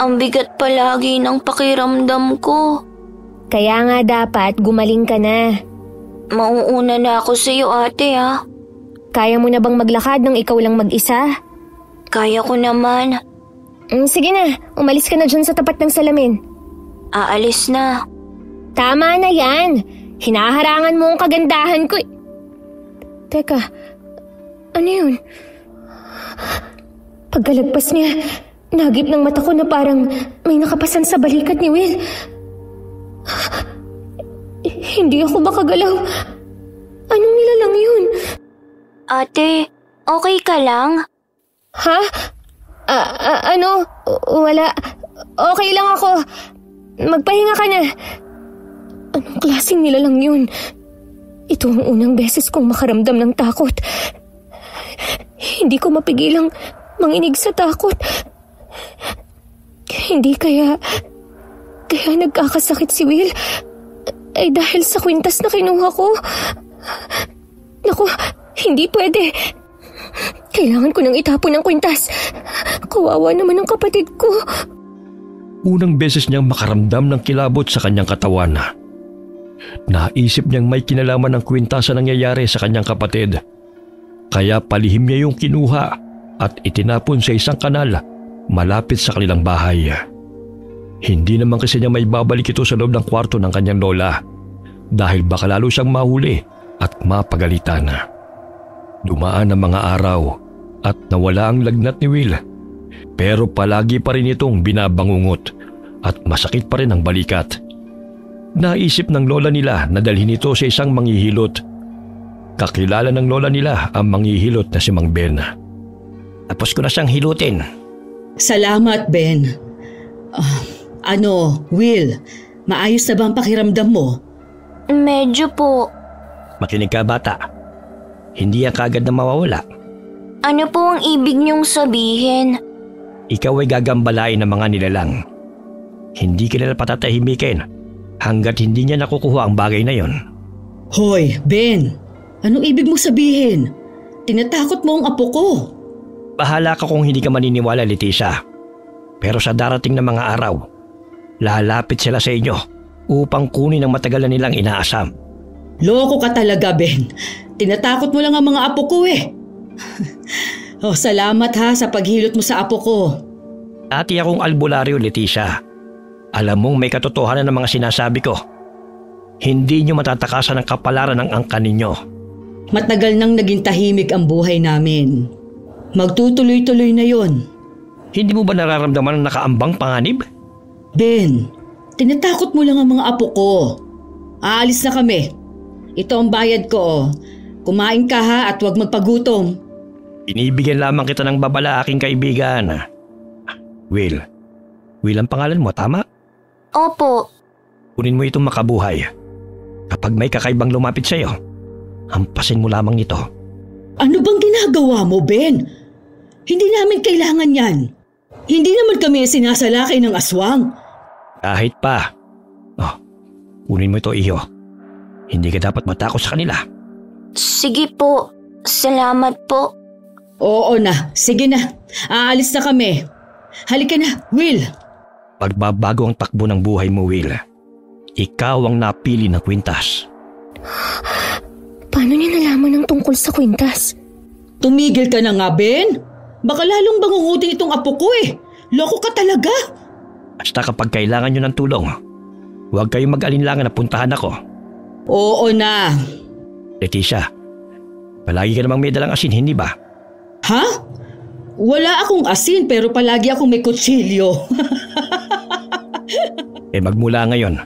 Ang bigat palagi ng pakiramdam ko. Kaya nga dapat gumaling ka na. Mauuna na ako sa iyo, ate, ha? Kaya mo na bang maglakad nang ikaw lang mag-isa? Kaya ko naman. Sige na, umalis ka na dyan sa tapat ng salamin. Aalis na. Tama na yan. Hinaharangan mo ang kagandahan ko. Teka, ano yun? Pagkalagpas niya, nagip ng mata ko na parang may nakapasan sa balikat ni Will. Hindi ako makagalaw. Anong nilalang yun? Ate, okay ka lang? Ha? Wala. Okay lang ako. Magpahinga ka na. Anong klaseng nilalang yun? Ito ang unang beses kong makaramdam ng takot. Hindi ko mapigilang manginig sa takot. Hindi kaya nagkakasakit si Will ay dahil sa kwintas na kinuha ko. Naku, hindi pwede. Kailangan ko nang itapon ang kwintas. Kawawa naman ang kapatid ko. Unang beses niyang makaramdam ng kilabot sa kanyang katawan. Naisip niyang may kinalaman ng kwintas sa nangyayari sa kanyang kapatid. Kaya palihim niya yung kinuha at itinapon sa isang kanal malapit sa kanilang bahay. Hindi naman kasi niya may babalik ito sa loob ng kwarto ng kanyang lola dahil baka lalo siyang mahuli at mapagalitan. Dumaan ang mga araw at nawala ang lagnat ni Will. Pero palagi pa rin itong binabangungot at masakit pa rin ang balikat. Naisip ng lola nila na dalhin ito sa isang manghihilot. Kakilala ng lola nila ang manghihilot na si Mang Ben. Tapos ko na siyang hilutin. Salamat, Ben. Will, maayos na ba ang pakiramdam mo? Medyo po. Makinig ka, bata. Hindi yan kaagad na mawawala. Ano po ang ibig niyong sabihin? Ikaw ay gagambalain ng mga nilalang. Hindi ka nila patatahimikin hanggat hindi niya nakukuha ang bagay na yon. Hoy, Ben! Anong ibig mo sabihin? Tinatakot mo ang apo ko. Bahala ka kung hindi ka maniniwala, Leticia. Pero sa darating na mga araw, lalapit sila sa inyo upang kunin ang matagal na nilang inaasam. Loko ka talaga, Ben. Tinatakot mo lang ang mga apo ko eh. Salamat ha sa paghilot mo sa apo ko. Dati akong albularyo, Leticia. Alam mong may katotohanan ng mga sinasabi ko. Hindi nyo matatakasan ang kapalaran ng angkan ninyo. Matagal nang naging tahimik ang buhay namin. Magtutuloy-tuloy na yon. Hindi mo ba nararamdaman ang nakaambang panganib? Ben, tinatakot mo lang ang mga apo ko. Aalis na kami. Ito ang bayad ko. Kumain ka ha at huwag magpagutom. Binibigyan lamang kita ng babala, aking kaibigan. Will ang pangalan mo, tama? Opo. Kunin mo itong makabuhay. Kapag may kakaibang lumapit sa iyo, hampasin mo lamang ito. Ano bang ginagawa mo, Ben? Hindi namin kailangan yan. Hindi naman kami sinasalakay ng aswang. Kahit pa. Kunin mo ito, iho. Hindi ka dapat matakot sa kanila. Sige po. Salamat po. Oo na. Sige na. Aalis na kami. Halika na, Will. Pagbabago ang takbo ng buhay mo, Will. Ikaw ang napili ng kwintas. Paano niya nalaman ang tungkol sa kwintas? Tumigil ka na nga, Ben. Baka lalong bangungutin itong apo ko eh. Loko ka talaga. Basta kapag kailangan nyo ng tulong, huwag kayong mag-alinlangan na puntahan ako. Oo na. Leticia, palagi ka namang may dalang asin, hindi ba? Ha? Wala akong asin pero palagi akong may kutsilyo. Magmula ngayon,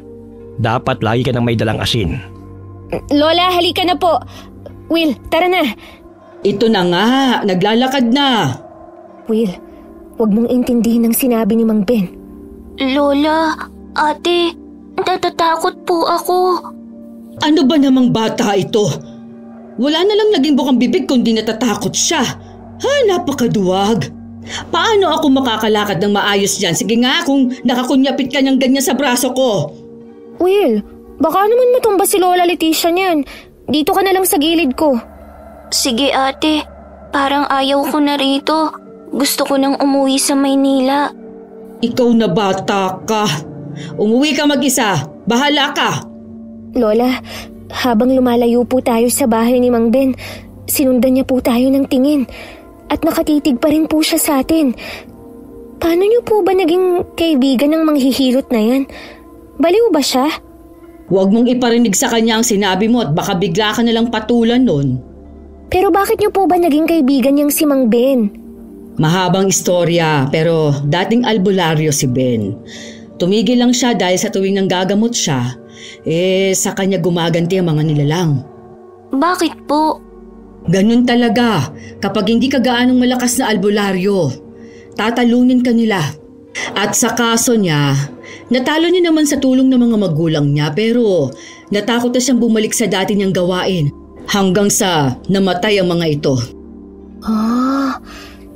dapat lagi ka nang may dalang asin. Lola, halika na po. Will, tara na. Ito na nga, naglalakad na. Will, huwag mong intindihin ang sinabi ni Mang Ben. Lola, ate, natatakot po ako. Ano ba namang bata ito? Wala na lang naging bukang bibig kundi natatakot siya. Napakaduwag. Paano ako makakalakad ng maayos dyan? Sige nga, kung nakakunyapit ka niyang ganyan sa braso ko. Will, baka naman matumba si Lola Leticia niyan. Dito ka na lang sa gilid ko. Sige ate, parang ayaw ko na rito. Gusto ko nang umuwi sa Maynila. Ikaw na bata ka. Umuwi ka mag-isa. Bahala ka. Lola, habang lumalayo po tayo sa bahay ni Mang Ben, sinundan niya po tayo ng tingin. At nakatitig pa rin po siya sa atin. Paano niyo po ba naging kaibigan ng manghihilot na yan? Baliw ba siya? Huwag mong iparinig sa kanya ang sinabi mo at baka bigla ka nalang patulan nun. Pero bakit niyo po ba naging kaibigan niyang si Mang Ben? Mahabang istorya pero dating albularyo si Ben. Tumigil lang siya dahil sa tuwing nanggagamot siya, sa kanya gumaganti ang mga nilalang. Bakit po? Ganun talaga. Kapag hindi ka gaanong malakas na albularyo, tatalunin ka nila. At sa kaso niya, natalo niya naman sa tulong ng mga magulang niya pero natakot na siyang bumalik sa dati niyang gawain hanggang sa namatay ang mga ito.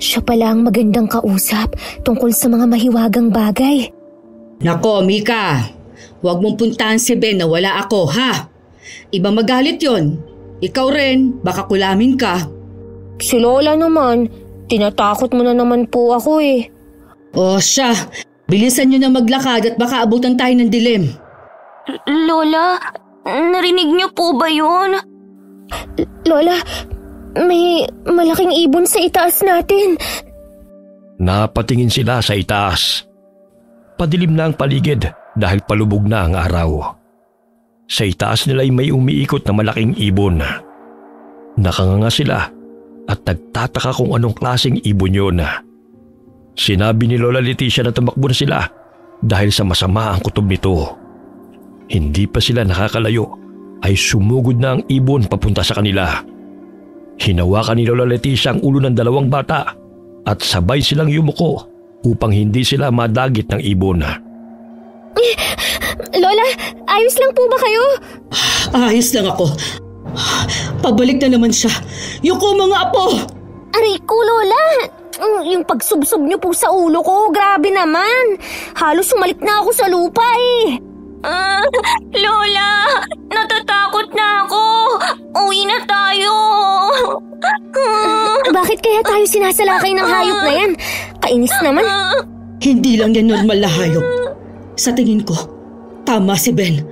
Siya pala ang magandang kausap tungkol sa mga mahiwagang bagay. Nako, Mika. Huwag mong puntahan si Ben na wala ako, ha? Iba magalit yon. Ikaw rin, baka kulamin ka. Si Lola naman, tinatakot mo na naman po ako eh. O siya, bilisan nyo na maglakad at baka abutan tayo ng dilim. Lola, narinig niyo po ba yun? Lola, may malaking ibon sa itaas natin. Napatingin sila sa itaas. Padilim na ang paligid dahil palubog na ang araw. Sa itaas nila ay may umiikot na malaking ibon. Nakanganga sila at nagtataka kung anong klaseng ibon yun. Sinabi ni Lola Leticia na tumakbo na sila dahil sa masama ang kutob nito. Hindi pa sila nakakalayo ay sumugod na ang ibon papunta sa kanila. Hinawakan ni Lola Leticia ang ulo ng dalawang bata at sabay silang yumuko upang hindi sila madagit ng ibon. Lola, ayos lang po ba kayo? Ayos lang ako. Pabalik na naman siya. Yuko mga apo! Aray ko, Lola! Yung pagsubsob niyo po sa ulo ko, grabe naman. Halos sumalik na ako sa lupa eh. Lola, natatakot na ako. Uwi na tayo. Bakit kaya tayo sinasalakay ng hayop na yan? Kainis naman. Hindi lang yan normal na hayop. Sa tingin ko, tama si Ben.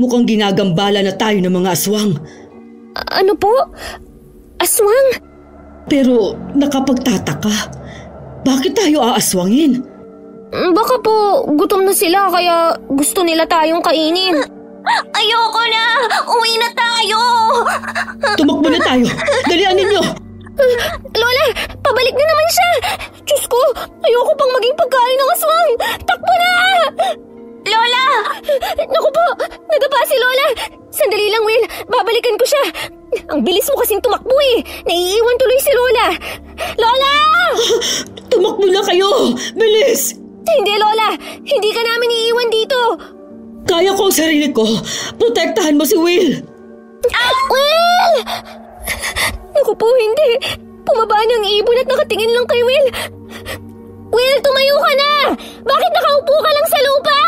Mukhang ginagambala na tayo ng mga aswang. Ano po? Aswang? Pero nakapagtataka, bakit tayo aaswangin? Baka po gutom na sila kaya gusto nila tayong kainin. Ayoko na! Uwi na tayo! Tumakbo na tayo! Dalian ninyo! Lola, pabalik na naman siya! Diyos ko, ayoko pang maging pagkain ng aswang! Takbo na! Lola! Naku po, nadapa si Lola! Sandali lang, Will. Babalikan ko siya. Ang bilis mo kasing tumakbo eh. Naiiwan tuloy si Lola. Lola! Tumakbo na kayo! Bilis! Hindi, Lola. Hindi ka namin iiwan dito. Kaya ko ang sarili ko. Protektahan mo si Will. Will! Naku po, hindi. Pumaba ng ibon at nakatingin lang kay Will. Will, tumayo ka na! Bakit nakaupo ka lang sa lupa?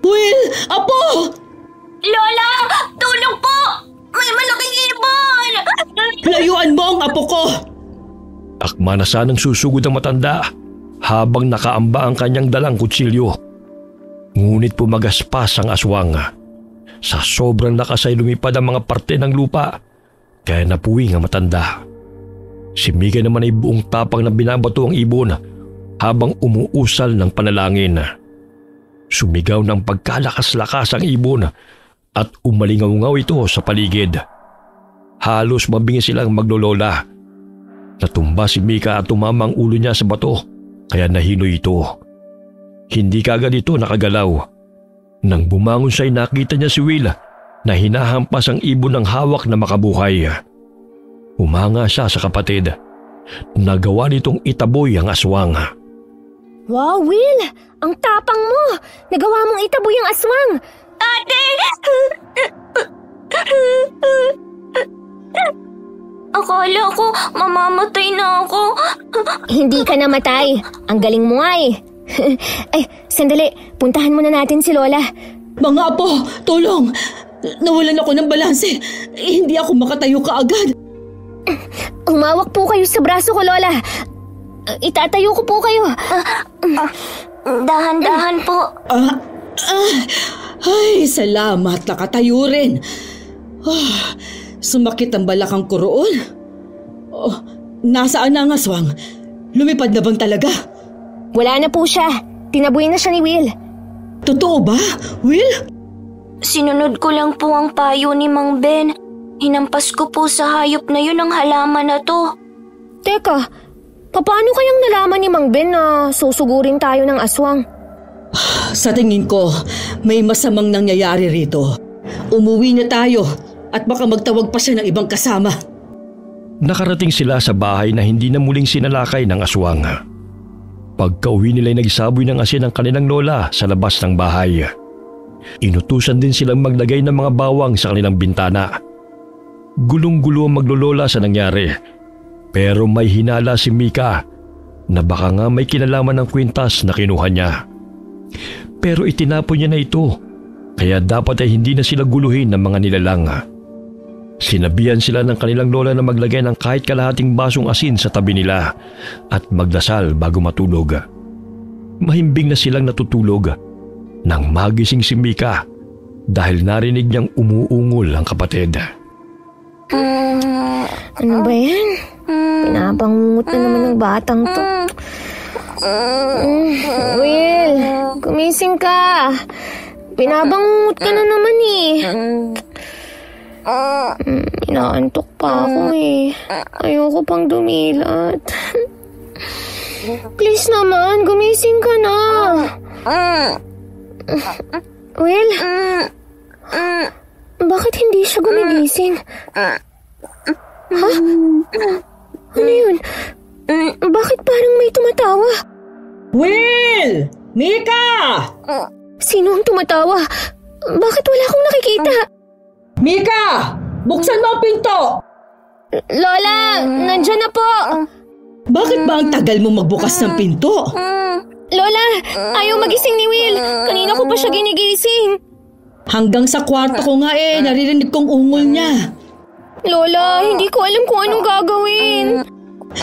Will! Apo! Lola! Tulong po! May malaking ibon! Layuan mo ang apo ko! Akma na sanang susugod ang matanda habang nakaamba ang kanyang dalang kutsilyo. Ngunit pumagaspas ang aswang. Sa sobrang lakas ay lumipad ang mga parte ng lupa kaya napuwing ang matanda. Si Mika naman ay buong tapang na binabato ang ibon habang umuusal ng panalangin. Sumigaw ng pagkalakas-lakas ang ibon at umalingaw-ngaw ito sa paligid. Halos mabingi silang maglolola. Natumba si Mika at tumama ang ulo niya sa bato kaya nahilo ito. Hindi kaagad ito nakagalaw. Nang bumangon siya ay nakita niya si Will na hinahampas ang ibon ng hawak na makabuhay. Humanga siya sa kapatid. Nagawa nitong itaboy ang aswang. Wow, Will! Ang tapang mo! Nagawa mong itaboy ang aswang! Ate! Akala ko mamamatay na ako. Hindi ka namatay. Ang galing mo nga eh. Ay, sandali. Puntahan muna natin si Lola. Mga apo, tulong! Nawalan ako ng balanse. Hindi ako makatayo kaagad. Humawak po kayo sa braso ko, Lola. Itatayo ko po kayo. Dahan-dahan po. Ay, salamat. Nakatayo rin. Sumakit ang balakang ko roon. Nasaan na ang aswang? Lumipad na bang talaga? Wala na po siya. Tinaboy na siya ni Will. Totoo ba, Will? Sinunod ko lang po ang payo ni Mang Ben. Hinampas ko po sa hayop na yun ang halaman na to. Teka, paano kayang nalaman ni Mang Ben na susugurin tayo ng aswang? Sa tingin ko, may masamang nangyayari rito. Umuwi na tayo at baka magtawag pa siya ng ibang kasama. Nakarating sila sa bahay na hindi na muling sinalakay ng aswang. Pagka-uwi nila ay nagsaboy ng asin ang kanilang lola sa labas ng bahay. Inutusan din silang maglagay ng mga bawang sa kanilang bintana. Gulong-gulo ang maglolola sa nangyari. Pero may hinala si Mika na baka nga may kinalaman ng kwintas na kinuha niya. Pero itinapon niya na ito, kaya dapat ay hindi na sila guluhin ng mga nilalang. Sinabihan sila ng kanilang lola na maglagay ng kahit kalahating basong asin sa tabi nila at magdasal bago matulog. Mahimbing na silang natutulog nang magising si Mika dahil narinig niyang umuungol ang kapatid. Ano ba yan? Pinabangungot na naman ng batang to. Will, gumising ka. Pinabangungot ka na naman eh. Inaantok pa ako eh. Ayoko pang dumilat. Please naman, gumising ka na. Will, bakit hindi siya gumigising? Ha? Ano yun? Bakit parang may tumatawa? Will! Mika! Sino ang tumatawa? Bakit wala akong nakikita? Mika! Buksan mo ang pinto! Lola, nandyan na po. Bakit ba ang tagal mo magbukas ng pinto? Lola, ayaw magising ni Will. Kanina ko pa siya ginigising. Hanggang sa kwarto ko nga naririnig kong ungol niya. Lola, hindi ko alam kung anong gagawin.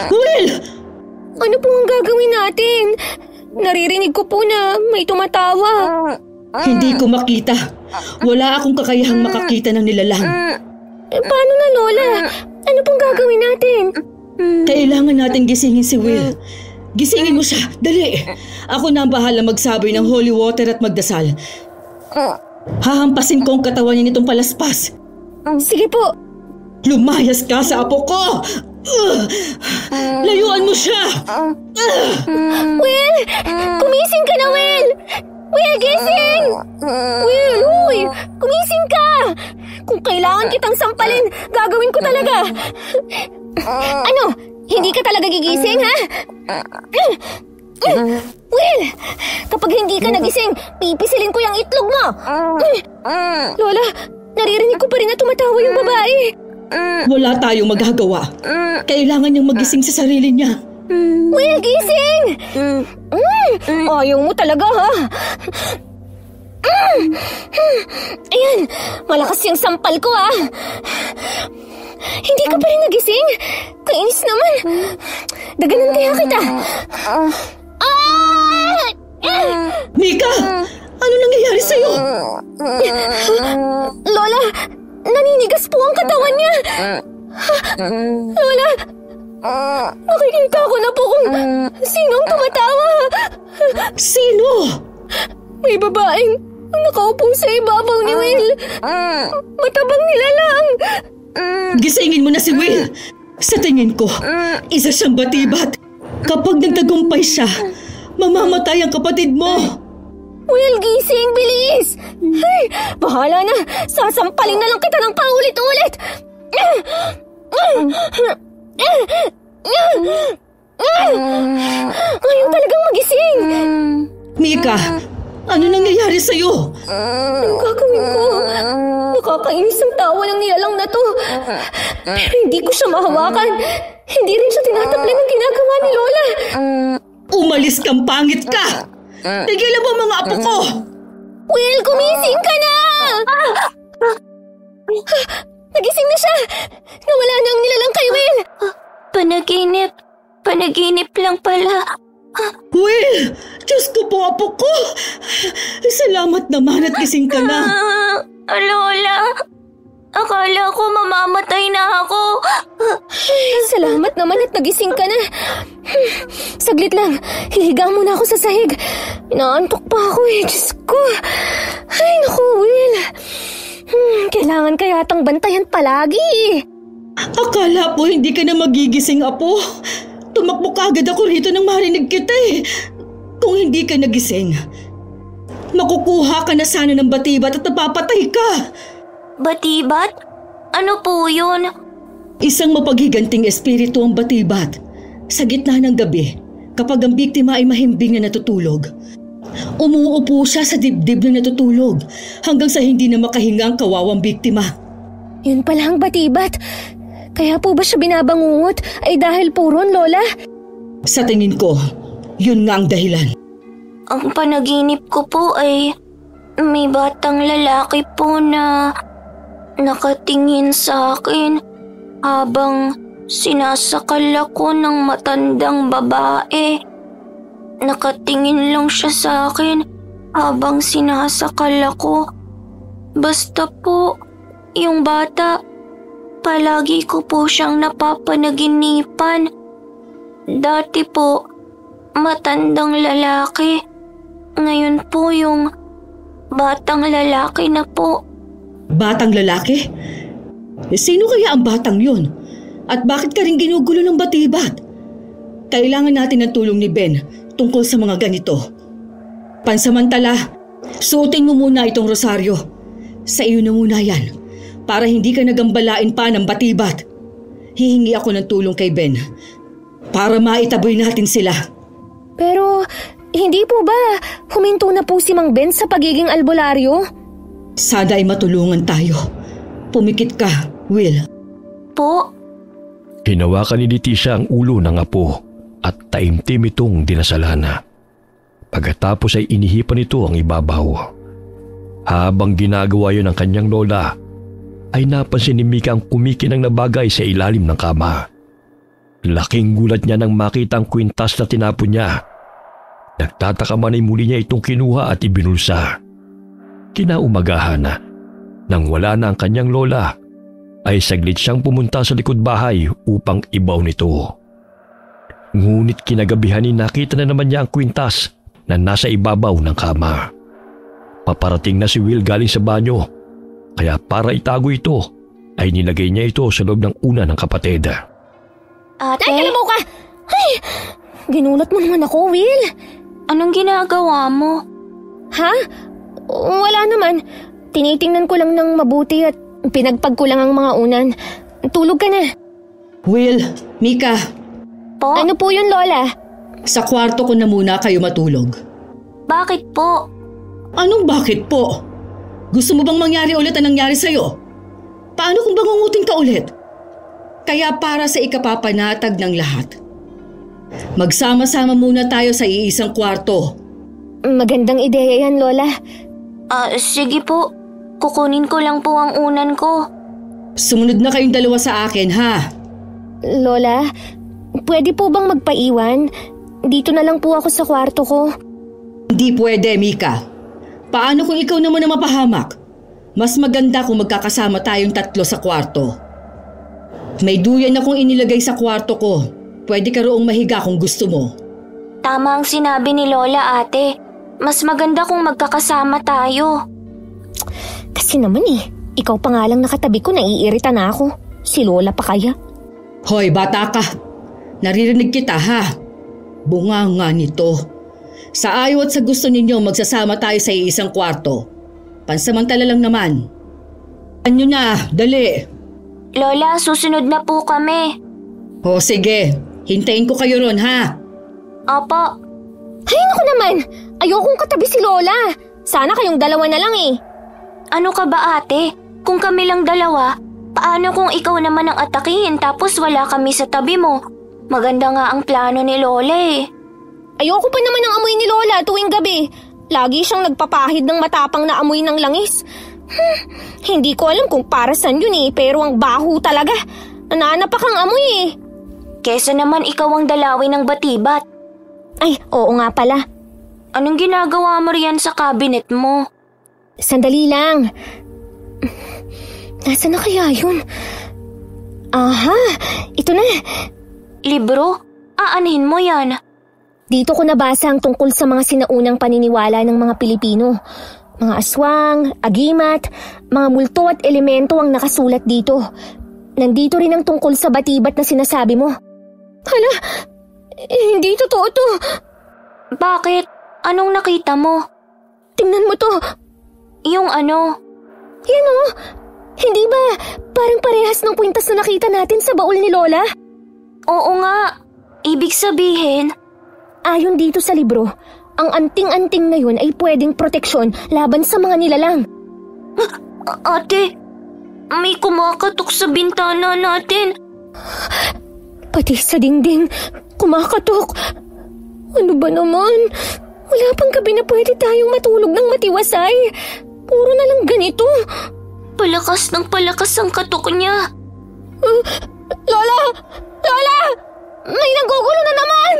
Will! Ano po ang gagawin natin? Naririnig ko po na may tumatawa. Hindi ko makita. Wala akong kakayahang makakita ng nilalang. Paano na, Lola? Ano pong gagawin natin? Kailangan natin gisingin si Will. Gisingin mo siya, dali. Ako na ang bahala magsaboy ng holy water at magdasal. Hahampasin ko ang katawan niya nitong palaspas. Sige po. Lumayas ka sa apo ko! Layuan mo siya! Will! Kumising ka na, Will! Will, gising! Will, uy! Kumising ka! Kung kailangan kitang sampalin, gagawin ko talaga. Ano? Hindi ka talaga gigising, ha? Will! Kapag hindi ka nagising, pipisilin ko yung itlog mo! Lola, naririnig ko pa rin na tumatawa yung babae. Wala tayong magagawa. Kailangan niyang magising sa sarili niya. Will, gising! Ayaw mo talaga, ha? Ayan, malakas yung sampal ko, ha? Hindi ka pa rin nagising? Kainis naman. Daganan kaya kita. Mika! Ano nangyayari sa'yo? Lola, naninigas po ang katawan niya. Lola, nakikita ko na po kung sino ang tumatawa. Sino? May babaeng nakaupo sa ibabaw ni Will. Matabang nilalang. Gisingin mo na si Will. Sa tingin ko, isa siyang batibat. Kapag nagtagumpay siya, mamamatay ang kapatid mo. Will, gising, bilis! Ay, bahala na. Sasampalin na lang kita ng paulit-ulit. Ayaw talagang magising. Mika, ano nangyayari sa'yo? Anong gagawin ko? Nakakainis ang tawa ng nilalang na to. Pero hindi ko siya mahawakan. Hindi rin siya tinataplan ng ginagawa ni Lola. Umalis kang pangit ka! Tigilan mo ang mga apo ko! Will, gumising ka na! Nagising na siya! Nawala na ang nilalang kay Will! Panaginip. Panaginip lang pala. Will! Diyos ko po, apo ko! Salamat naman at gising ka na. Lola, akala ko mamamatay na ako. Salamat naman at nagising ka na. Saglit lang, hihiga muna ako sa sahig. Inaantok pa ako eh, Diyos ko. Ay, naku, Will. Kailangan kaya tang bantayan palagi. Akala po hindi ka na magigising, apo. Tumakbo kagad ako rito nang marinig kita eh. Kung hindi ka nagising, makukuha ka na sana ng batibat at napapatay ka. Batibat? Ano po yun? Isang mapaghiganting espiritu ang batibat. Sa gitna ng gabi, kapag ang biktima ay mahimbing na natutulog, umuupo siya sa dibdib na natutulog hanggang sa hindi na makahinga ang kawawang biktima. Yun pala ang batibat. Kaya po ba siya binabangungot ay dahil puron, Lola? Sa tingin ko, yun nga ang dahilan. Ang panaginip ko po ay may batang lalaki po na nakatingin sa akin habang sinasakal ako ng matandang babae. Nakatingin lang siya sa akin habang sinasakal ako. Basta po, yung bata, palagi ko po siyang napapanaginipan. Dati po, matandang lalaki. Ngayon po yung batang lalaki na po. Batang lalaki? Sino kaya ang batang yun? At bakit ka rin ginugulo ng batibat? Kailangan natin ng tulong ni Ben tungkol sa mga ganito. Pansamantala, suotin mo muna itong rosaryo. Sa iyo na muna yan, para hindi ka nagambalain pa ng batibat. Hihingi ako ng tulong kay Ben para maitaboy natin sila. Pero hindi po ba huminto na po si Mang Ben sa pagiging albularyo? Sana ay matulungan tayo. Pumikit ka, Will. Po? Hinawakan ni Leticia ang ulo ng apo at taimtim itong dinasalana. Pagkatapos ay inihipan ito ang ibabaw. Habang ginagawa yun ng kanyang lola, ay napansin ni Mika ang kumikinang na bagay sa ilalim ng kama. Laking gulat niya nang makita ang kwintas na tinapon niya. Nagtataka man ay muli niya itong kinuha at ibinulsa. Kinaumagahan na, nang wala na ang kanyang lola, ay saglit siyang pumunta sa likod bahay upang ibaw nito. Ngunit kinagabihan ni nakita na naman niya ang kwintas na nasa ibabaw ng kama. Paparating na si Will galing sa banyo, kaya para itago ito, ay nilagay niya ito sa loob ng una ng kapatid. Ate? Ay, alam mo ka! Ay! Ginulat mo naman ako, Will. Anong ginagawa mo? Ha? Wala naman. Tinitingnan ko lang ng mabuti at pinagpag ko lang ang mga unan. Tulog ka na. Will, Mika. Po? Ano po yun, Lola? Sa kwarto ko na muna kayo matulog. Bakit po? Anong bakit po? Gusto mo bang mangyari ulit ang nangyari sa'yo? Paano kung bangungutin ka ulit? Kaya para sa ikapapanatag ng lahat, magsama-sama muna tayo sa iisang kwarto. Magandang ideya yan, Lola. Sige po. Kukunin ko lang po ang unan ko. Sumunod na kayong dalawa sa akin, ha? Lola, pwede po bang magpaiwan? Dito na lang po ako sa kwarto ko. Hindi pwede, Mika. Paano kung ikaw naman ang mapahamak? Mas maganda kung magkakasama tayong tatlo sa kwarto. May duyan akong inilagay sa kwarto ko. Pwede ka roong mahiga kung gusto mo. Tama ang sinabi ni Lola, ate. Mas maganda kung magkakasama tayo. Kasi naman ikaw pa nga lang nakatabi ko, naiirita na ako. Si Lola pa kaya? Hoy, bata ka. Naririnig kita, ha? Bunga nga nito. Sa ayaw at sa gusto ninyo, magsasama tayo sa iisang kwarto. Pansamantala lang naman. Ano na, dali. Lola, susunod na po kami. O sige, hintayin ko kayo ron, ha? Opo. Ay, naku naman! Ayokong katabi si Lola. Sana kayong dalawa na lang Ano ka ba, ate? Kung kami lang dalawa, paano kung ikaw naman ang atakihin tapos wala kami sa tabi mo? Maganda nga ang plano ni Lola Ayoko pa naman ng amoy ni Lola tuwing gabi. Lagi siyang nagpapahid ng matapang na amoy ng langis. Hindi ko alam kung para saan yun pero ang baho talaga. Nananapak ang amoy Kesa naman ikaw ang dalawi ng batibat. Ay, oo nga pala. Anong ginagawa mo riyan sa cabinet mo? Sandali lang. Nasaan na kaya yun? Aha, ito na. Libro? Aanhin mo yan? Dito ko nabasa ang tungkol sa mga sinaunang paniniwala ng mga Pilipino. Mga aswang, agimat, mga multo at elemento ang nakasulat dito. Nandito rin ang tungkol sa batibat na sinasabi mo. Hala, hindi totoo to. Bakit? Anong nakita mo? Tingnan mo to. Yung ano? Yan o. Hindi ba parang parehas ng kwintas na nakita natin sa baul ni Lola? Oo nga. Ibig sabihin, ayon dito sa libro, ang anting-anting na yun ay pwedeng proteksyon laban sa mga nilalang. Ate, may kumakatok sa bintana natin. Pati sa dingding, Kumakatok. Ano ba naman? Wala pang gabi na pwede tayong matulog ng matiwasay. Puro na lang ganito. Palakas ng palakas ang katok niya. Lola! Lola! May nagugulo na naman!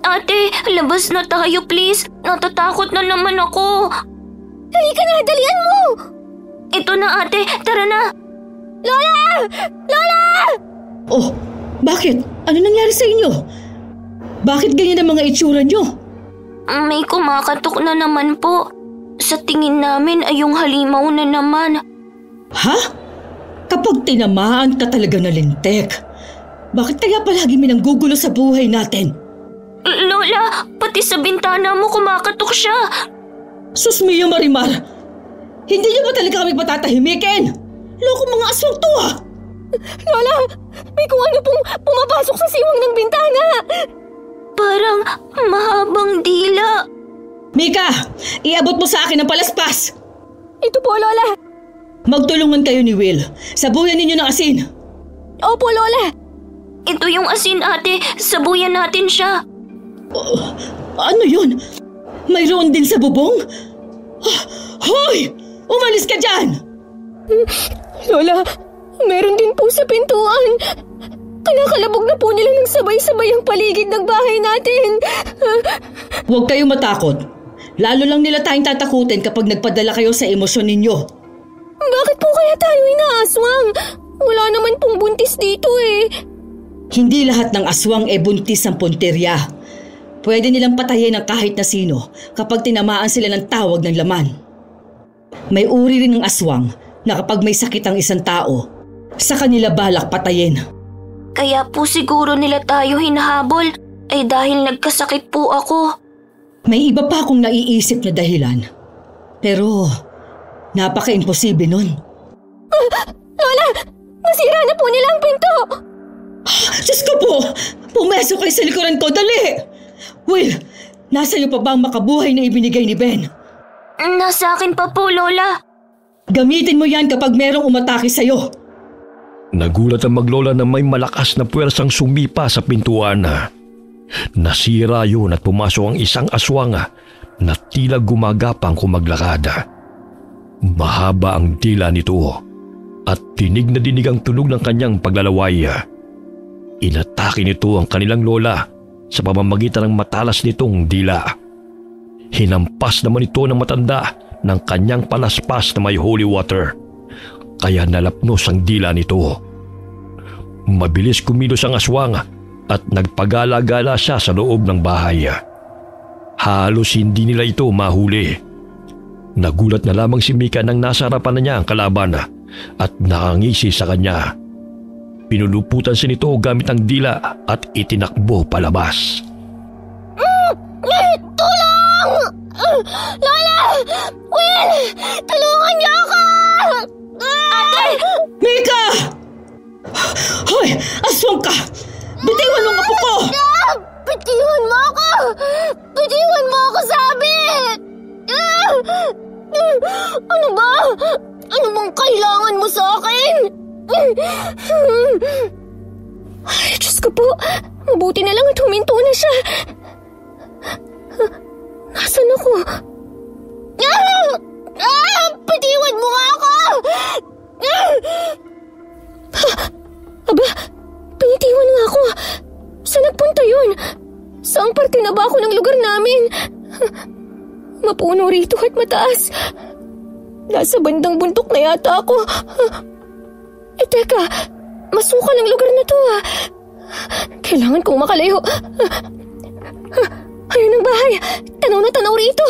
Ate, labas na tayo please. Natatakot na naman ako. Halika na, dalian mo! Ito na ate, tara na. Lola! Lola! Oh, bakit? Ano nangyari sa inyo? Bakit ganyan ang mga itsura nyo? May kumakatok na naman po. Sa tingin namin ay yung halimaw na naman. Ha? Kapag tinamaan ka talaga na lintek, bakit kaya palagi may nanggugulo sa buhay natin? Lola, pati sa bintana mo kumakatok siya. Sus Mia Marimar! Hindi niyo ba talaga kami patatahimikin? Loko mga aswang to ah! Lola! May kung ano pong pumapasok sa siwang ng bintana! Parang mahabang dila. Mika! Iabot mo sa akin ang palaspas! Ito po, Lola! Magtulungan kayo ni Will. Sabuyan ninyo ng asin. Opo, Lola! Ito yung asin ate, sabuyan natin siya. Ano yun? Mayroon din sa bubong? Hoy! Umalis ka dyan! Lola, meron din po sa pintuan. Kinakalabog na po nila ng sabay-sabay ang paligid ng bahay natin. Huwag kayong matakot. Lalo lang nila tayong tatakutin kapag nagpadala kayo sa emosyon ninyo. Bakit po kaya tayo inaaswang? Wala naman pong buntis dito eh. Hindi lahat ng aswang buntis ang punterya. Pwede nilang patayin ng kahit na sino kapag tinamaan sila ng tawag ng laman. May uri rin ng aswang na kapag may sakit ang isang tao, sa kanila balak patayin. Kaya po siguro nila tayo hinahabol ay dahil nagkasakit po ako. May iba pa akong naiisip na dahilan. Pero napaka-imposible nun. Lola! Nasira na po nila ang pinto! Diyos ko po! Pumeso kayo sa likuran ko, dali! Will, nasa iyo pa ba ang makabuhay na ibinigay ni Ben? Nasa akin pa po, Lola. Gamitin mo yan kapag merong umatake sa'yo. Nagulat ang maglola na may malakas na puwersang sumipa sa pintuan. Nasira yun at pumasok ang isang aswang na tila gumagapang kung maglakad. Mahaba ang dila nito at dinig na dinig ang tunog ng kanyang paglalaway. Inatake nito ang kanilang lola sa pamamagitan ng matalas nitong dila. Hinampas naman ito ng matanda ng kanyang palaspas na may holy water, kaya nalapnos ang dila nito. Mabilis kumilos ang aswang at nagpagala-gala siya sa loob ng bahay. Halos hindi nila ito mahuli. Nagulat na lamang si Mika nang nasa harapan na niya ang kalaban at nakangisi sa kanya. Pinuluputan siya nito gamit ang dila at itinakbo palabas. Tulong! Lola! Will! Tulungan niyo ako! Ate! Mika! Hoy! Aswang ka! Bitiwan mo ang apo ko! Bitiwan mo ako! Bitiwan mo ako, sabi! Ano ba? Ano bang kailangan mo sa akin? Ay, Diyos ko po! Mabuti na lang at huminto na siya. Nasaan ako? Bitiwan mo nga ako! Aba, pinitiwan nga ako. Saan nagpunta yun? Saang parte na ba ako ng lugar namin? Mapuno rito at mataas. Nasa bandang bundok na yata ako. Teka, masukal ang lugar na to ah. Kailangan kong makalayo. Ayun ang bahay. Tanaw na tanaw rito.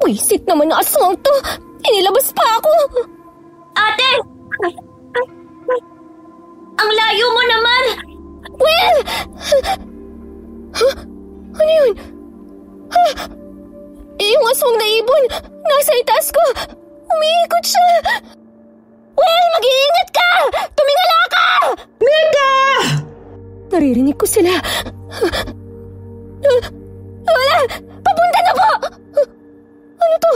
Wisit naman na aswang to. Inilabas pa ako. Ate! Ang layo mo naman! Will! Huh? Ano yun? Yung aswang na ibon, nasa itaas ko. Umiikot siya. Will, mag-iingat ka! Tumingala ka! Mika! Naririnig ko sila. Wala! Papunta na po! Ano to?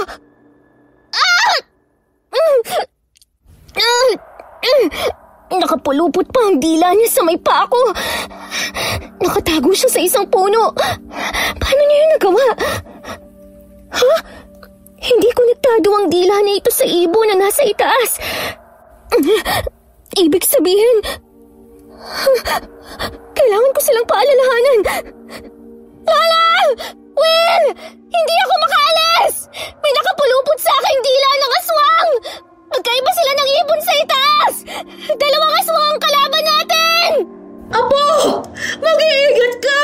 Nakapulupot pa ang dila niya sa may paa ko. Nakatago siya sa isang puno. Paano niya yun nagawa? Ha? Hindi konektado ang dila na ito sa ibon na nasa itaas. Ibig sabihin, kailangan ko silang paalalahanan. Lola! Will! Hindi ako makaalis! May nakapulupot sa aking dila ng aswang! Magkaiba sila ng ibon sa itaas! Dalawang aswang ang kalaban natin! Apo! Mag-iingat ka!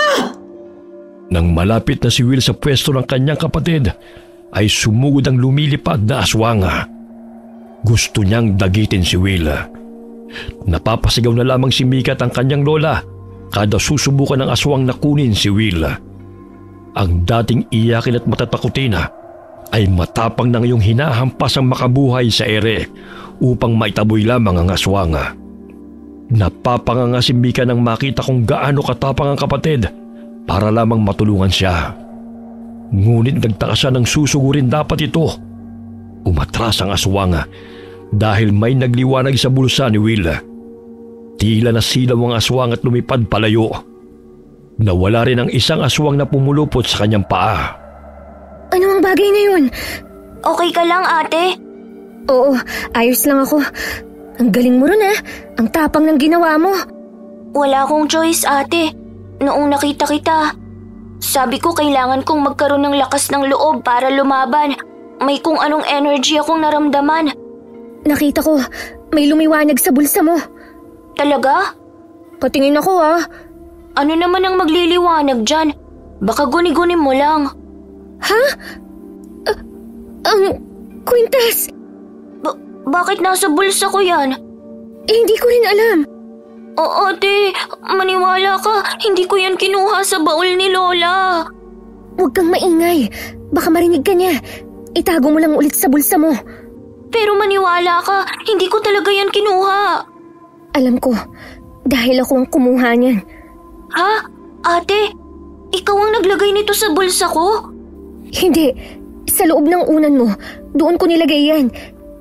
Nang malapit na si Will sa pwesto ng kanyang kapatid, ay sumugod ang lumilipad na aswanga. Gusto niyang dagitin si Will. Napapasigaw na lamang si Mika at ang kanyang lola kada susubukan ng aswang na kunin si Will. Ang dating iyakin at matatakutin ay matapang na ngayong hinahampas ang makabuhay sa ere upang maitaboy lamang ang aswanga. Napapanganga si Mika nang makita kung gaano katapang ang kapatid para lamang matulungan siya. Ngunit nagtaka siya nang susugurin dapat ito. Umatras ang aswanga dahil may nagliwanag sa bulsa ni Will. Tila nasilaw ang aswang at lumipad palayo. Nawala rin ang isang aswang na pumulupot sa kanyang paa. Ano ang bagay na yun? Okay ka lang, ate? Oo, ayos lang ako. Ang galing mo ron Ang tapang ng ginawa mo. Wala akong choice, ate. Noong nakita kita, sabi ko kailangan kong magkaroon ng lakas ng loob para lumaban. May kung anong energy akong naramdaman. Nakita ko, may lumiwanag sa bulsa mo. Talaga? Patingin ako Ano naman ang magliliwanag dyan? Baka guni-guni mo lang. Ha? Ang kwintas. Bakit nasa bulsa ko yan? Hindi ko rin alam. Ate, maniwala ka. Hindi ko yan kinuha sa baul ni Lola. Huwag kang maingay. Baka marinig ka niya. Itago mo lang ulit sa bulsa mo. Pero maniwala ka. Hindi ko talaga yan kinuha. Alam ko. Dahil ako ang kumuha niyan. Ha? Ate, ikaw ang naglagay nito sa bulsa ko? Hindi. Sa loob ng unan mo, doon ko nilagay yan.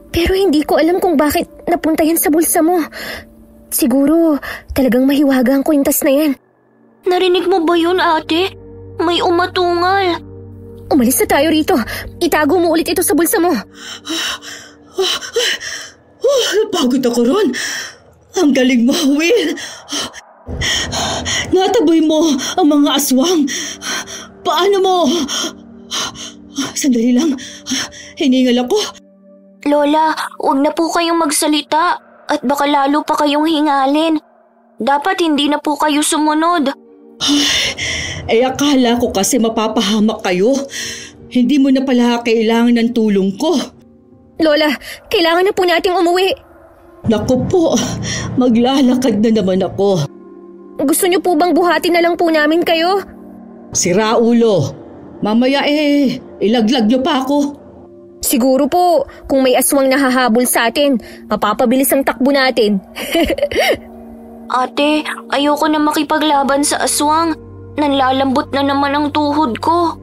Pero hindi ko alam kung bakit napunta yan sa bulsa mo. Siguro, talagang mahiwaga ang kwintas na yan. Narinig mo ba yun, ate? May umatungal. Umalis na tayo rito. Itago mo ulit ito sa bulsa mo. Napagod ako ron. Ang galing mo, Will. Nataboy mo ang mga aswang. Paano mo? Sandali lang. Hiningal ako. Lola, huwag na po kayong magsalita at baka lalo pa kayong hingalin. Dapat hindi na po kayo sumunod. Akala ko kasi mapapahamak kayo. Hindi mo na pala kailangan ng tulong ko. Lola, kailangan na po nating umuwi. Naku po, maglalakad na naman ako. Gusto niyo po bang buhatin na lang po namin kayo? Sira ulo. Mamaya ilaglag niyo pa ako. Siguro po, kung may aswang nahahabol sa atin, mapapabilis ang takbo natin. Ate, ayoko na makipaglaban sa aswang. Nanlalambot na naman ang tuhod ko.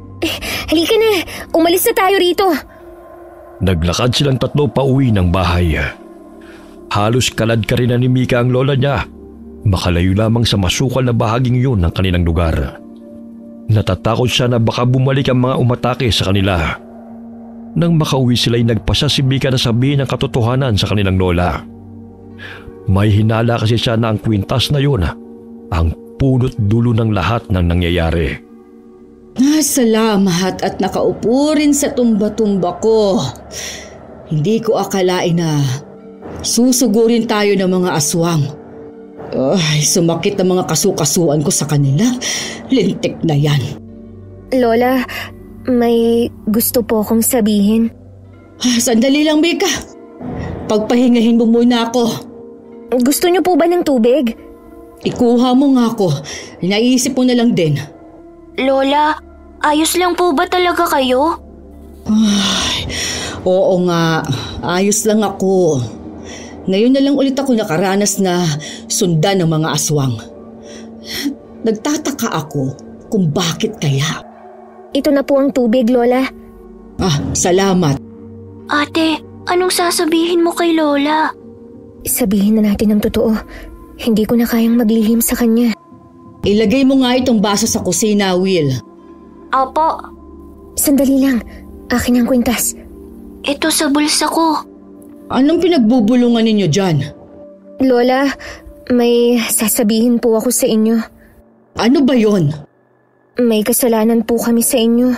Halika na, umalis na tayo rito. Naglakad silang tatlo pauwi ng bahay. Halos kalad ka rin na ni Mika ang lola niya. Makalayo lamang sa masukal na bahaging yun ng kanilang lugar. Natatakot siya na baka bumalik ang mga umatake sa kanila. Nang makauwi sila'y nagpasya si Mika na sabihin ang katotohanan sa kanilang lola. May hinala kasi siya na ang kwintas na yun ang punot dulo ng lahat ng nangyayari. Salamat at nakaupo rin sa tumba-tumba ko. Hindi ko akalain na susugurin tayo ng mga aswang. Sumakit ang mga kasukasuan ko sa kanila. Lintik na yan. Lola, may gusto po akong sabihin. Sandali lang, Mika. Pagpahingahin mo muna ako. Gusto niyo po ba ng tubig? Ikuha mo nga ako. Naisip mo na lang din. Lola, ayos lang po ba talaga kayo? Oo nga, ayos lang ako. Ngayon na lang ulit ako nakaranas na sundan ng mga aswang. Nagtataka ako kung bakit kaya. Ito na po ang tubig, Lola. Salamat. Ate, anong sasabihin mo kay Lola? sabihin na natin ang totoo. Hindi ko na kayang maglihim sa kanya. Ilagay mo nga itong baso sa kusina, Will. Opo. Sandali lang. Akin ang kwintas. Ito sa bulsa ko. Anong pinagbubulungan ninyo dyan? Lola, may sasabihin po ako sa inyo. Ano ba yon? May kasalanan po kami sa inyo.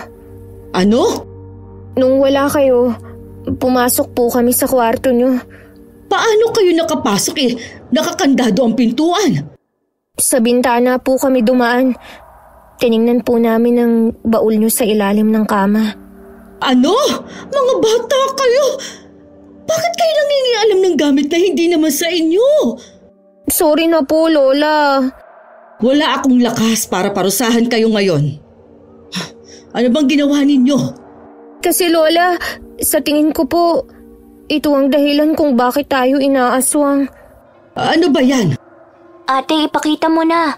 Ano? Nung wala kayo, pumasok po kami sa kwarto nyo. Paano kayo nakapasok nakakandado ang pintuan? Sa bintana po kami dumaan. Tiningnan po namin ang baul nyo sa ilalim ng kama. Ano? Mga bata kayo! Bakit kayo nangingialam ng gamit na hindi naman sa inyo? Sorry na po, Lola. Wala akong lakas para parusahan kayo ngayon. Ano bang ginawa ninyo? Kasi Lola, sa tingin ko po, ito ang dahilan kung bakit tayo inaaswang. Ano ba yan? Ate, ipakita mo na.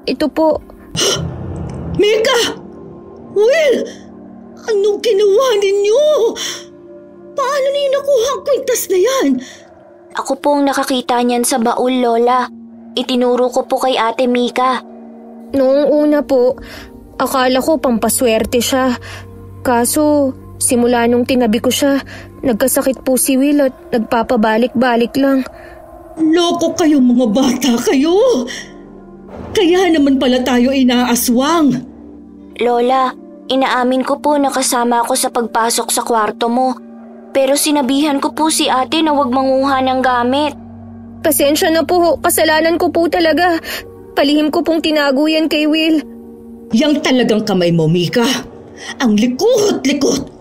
Ito po. Mika! Will! Anong ginawa ninyo? Paano niyo nakuha ang kwintas na yan? Ako po ang nakakita niyan sa baul, Lola. Itinuro ko po kay Ate Mika. Noong una po, akala ko pampaswerte siya. Kaso, simula nung tinabi ko siya, nagkasakit po si Will at nagpapabalik-balik lang. Loko kayo mga bata kayo! Kaya naman pala tayo inaaswang. Lola, inaamin ko po na kasama ako sa pagpasok sa kwarto mo. Pero sinabihan ko po si ate na huwag manguha ng gamit. Pasensya na po, kasalanan ko po talaga. Palihim ko pong tinago yan kay Will. Yang talagang kamay mo, Mika. Ang likot-likot.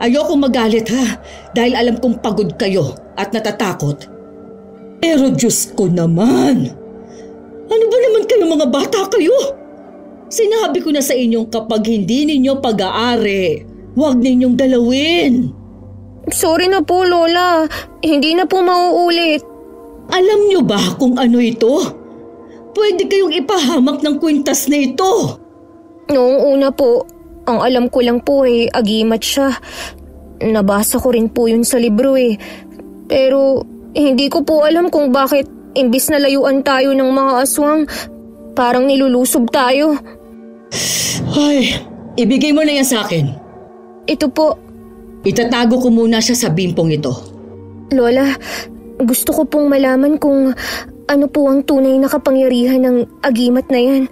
Ayoko magalit dahil alam kong pagod kayo at natatakot. Pero Diyos ko naman. Ano ba naman kayo mga bata kayo? Sinabi ko na sa inyong kapag hindi ninyo pag-aari, huwag ninyong dalawin. Sorry na po, Lola. Hindi na po mauulit. Alam nyo ba kung ano ito? Pwede kayong ipahamak ng kwintas na ito. Noong una po, ang alam ko lang po agimat siya. Nabasa ko rin po yun sa libro Pero hindi ko po alam kung bakit imbis na layuan tayo ng mga aswang, parang nilulusob tayo. Ay, ibigay mo na yan sa akin. Ito po. Itatago ko muna siya sa bimpong ito. Lola, gusto ko pong malaman kung ano po ang tunay na kapangyarihan ng agimat na yan.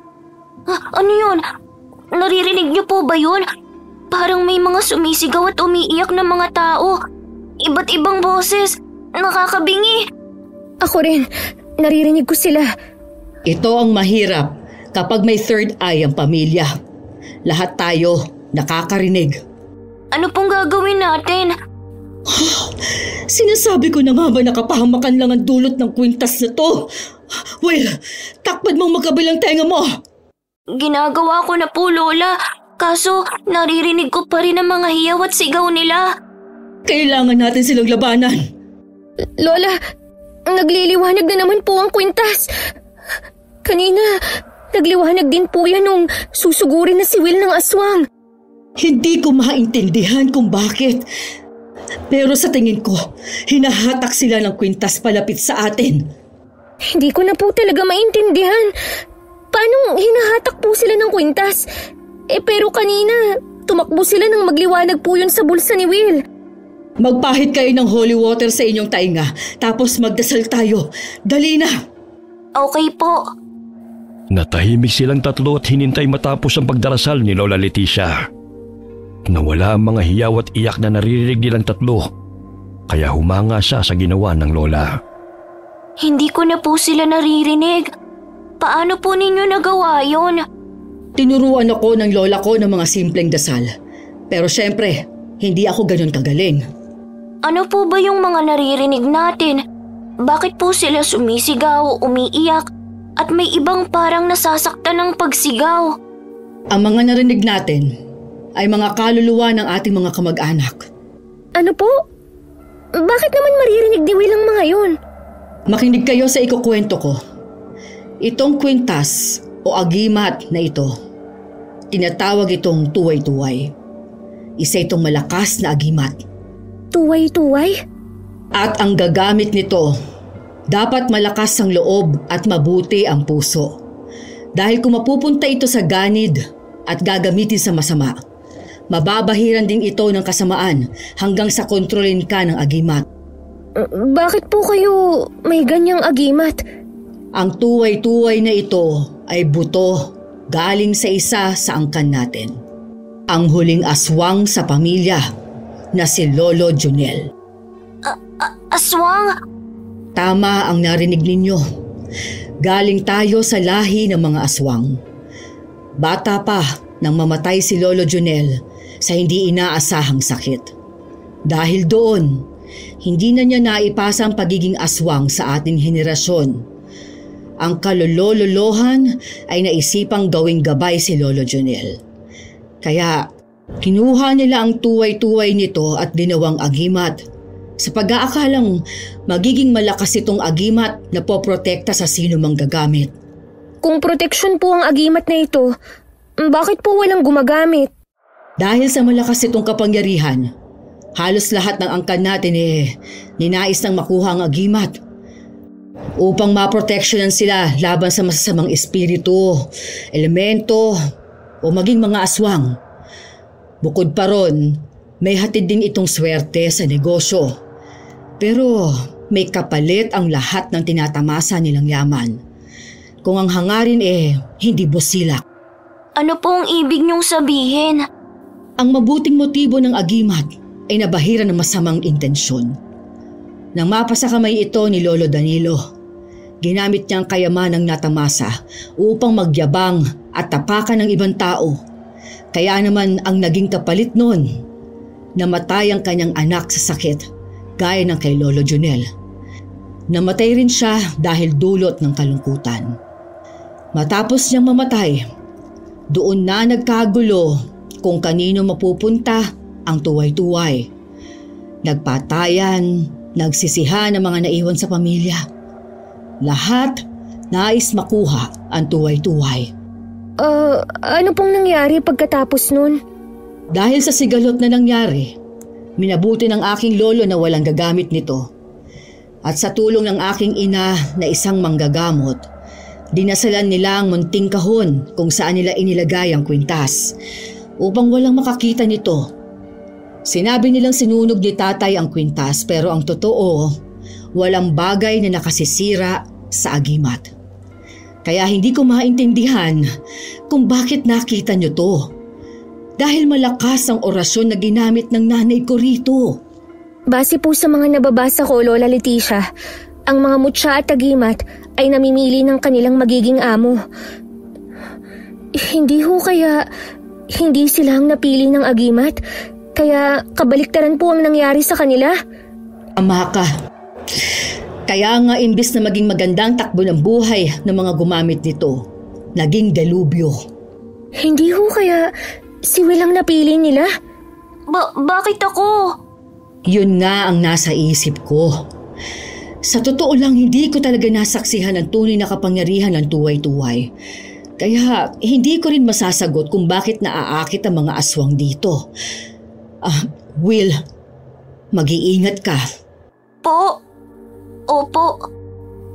Ano yun? Naririnig niyo po ba yun? Parang may mga sumisigaw at umiiyak na mga tao. Iba't ibang boses. Nakakabingi. Ako rin. Naririnig ko sila. Ito ang mahirap kapag may third eye ang pamilya. Lahat tayo nakakarinig. Ano pong gagawin natin? Sinasabi ko na nga ba nakapahamakan lang ang dulot ng kwintas na to? Will, takpan mong magkabilang tenga mo. Ginagawa ko na po, Lola. Kaso naririnig ko pa rin ang mga hiyaw at sigaw nila. Kailangan natin silang labanan. Lola, nagliliwanag na naman po ang kwintas. Kanina, nagliwanag din po yan nung susugurin na si Will ng aswang. Hindi ko maintindihan kung bakit. Pero sa tingin ko, hinahatak sila ng kwintas palapit sa atin. Hindi ko na po talaga maintindihan. Paano hinahatak po sila ng kwintas? Pero kanina, tumakbo sila nang magliwanag po yun sa bulsa ni Will. Magpahid kayo ng holy water sa inyong tainga, tapos magdasal tayo. Dali na! Okay po. Natahimik silang tatlo at hinintay matapos ang pagdarasal ni Lola Leticia. Nawala ang mga hiyaw at iyak na naririnig nilang tatlo, kaya humanga siya sa ginawa ng Lola. Hindi ko na po sila naririnig. Paano po ninyo nagawa yun? Tinuruan ako ng lola ko ng mga simpleng dasal. Pero syempre, hindi ako ganun kagaling. Ano po ba yung mga naririnig natin? Bakit po sila sumisigaw, umiiyak, at may ibang parang nasasaktan ng pagsigaw? Ang mga narinig natin ay mga kaluluwa ng ating mga kamag-anak. Ano po? Bakit naman maririnig ni Will ang mga yun? Makinig kayo sa ikukwento ko. Itong kwintas o agimat na ito, tinatawag itong tuway-tuway. Isa itong malakas na agimat. Tuway-tuway? At ang gagamit nito, dapat malakas ang loob at mabuti ang puso. Dahil kung mapupunta ito sa ganid at gagamitin sa masama, mababahiran din ito ng kasamaan hanggang sa kontrolin ka ng agimat. Bakit po kayo may ganyang agimat? Ang tuway-tuway na ito ay buto galing sa isa sa angkan natin. Ang huling aswang sa pamilya na si Lolo Junel. Aswang? Tama ang narinig ninyo. Galing tayo sa lahi ng mga aswang. Bata pa nang mamatay si Lolo Junel sa hindi inaasahang sakit. Dahil doon, hindi na niya naipasa ang pagiging aswang sa ating henerasyon. Ang kalololohan ay naisipang gawing gabay si Lolo Junel. Kaya kinuha nila ang tuway-tuway nito at ginawang agimat sa pag-aakalang magiging malakas itong agimat na poprotekta sa sino mang gagamit. Kung proteksyon po ang agimat na ito, bakit po walang gumagamit? Dahil sa malakas itong kapangyarihan, halos lahat ng angkan natin ninais nang makuha ang agimat upang maproteksyonan sila laban sa masasamang espiritu, elemento o maging mga aswang. Bukod pa ron, may hatid din itong swerte sa negosyo. Pero may kapalit ang lahat ng tinatamasa nilang yaman. Kung ang hangarin hindi busilak. Ano po ang ibig niyong sabihin? Ang mabuting motibo ng agimat ay nabahira ng masamang intensyon. Nang mapasa kamay ito ni Lolo Danilo, ginamit niya ang kayamanang natamasa upang magyabang at tapakan ng ibang tao. Kaya naman ang naging kapalit noon, namatay ang kanyang anak sa sakit, gaya ng kay Lolo Junel. Namatay rin siya dahil dulot ng kalungkutan. Matapos niyang mamatay, doon na nagkagulo kung kanino mapupunta ang tuway-tuway. Nagpatayan, nagsisihan ang mga naiwan sa pamilya. Lahat nais makuha ang tuway-tuway. Ano pong nangyari pagkatapos nun? Dahil sa sigalot na nangyari, minabuti ng aking lolo na walang gagamit nito. At sa tulong ng aking ina na isang manggagamot, dinasalan nila ang munting kahon kung saan nila inilagay ang kwintas upang walang makakita nito. Sinabi nilang sinunog ni tatay ang kwintas pero ang totoo, walang bagay na nakasisira sa agimat. Kaya hindi ko maintindihan kung bakit nakita niyo to. Dahil malakas ang orasyon na ginamit ng nanay ko rito. Base po sa mga nababasa ko, Lola Leticia, ang mga mutya at agimat ay namimili ng kanilang magiging amo. Hindi ho kaya hindi sila ang napili ng agimat? Kaya kabaliktaran po ang nangyari sa kanila? Ama ka. Kaya nga imbis na maging magandang takbo ng buhay ng mga gumamit nito, naging delubyo. Hindi ho kaya si Will ang napili nila? Bakit ako? Yun nga ang nasa isip ko. Sa totoo lang, hindi ko talaga nasaksihan ang tunay na kapangyarihan ng tuway-tuway. Kaya hindi ko rin masasagot kung bakit naaakit ang mga aswang dito. Will, mag-iingat ka. Po? Opo.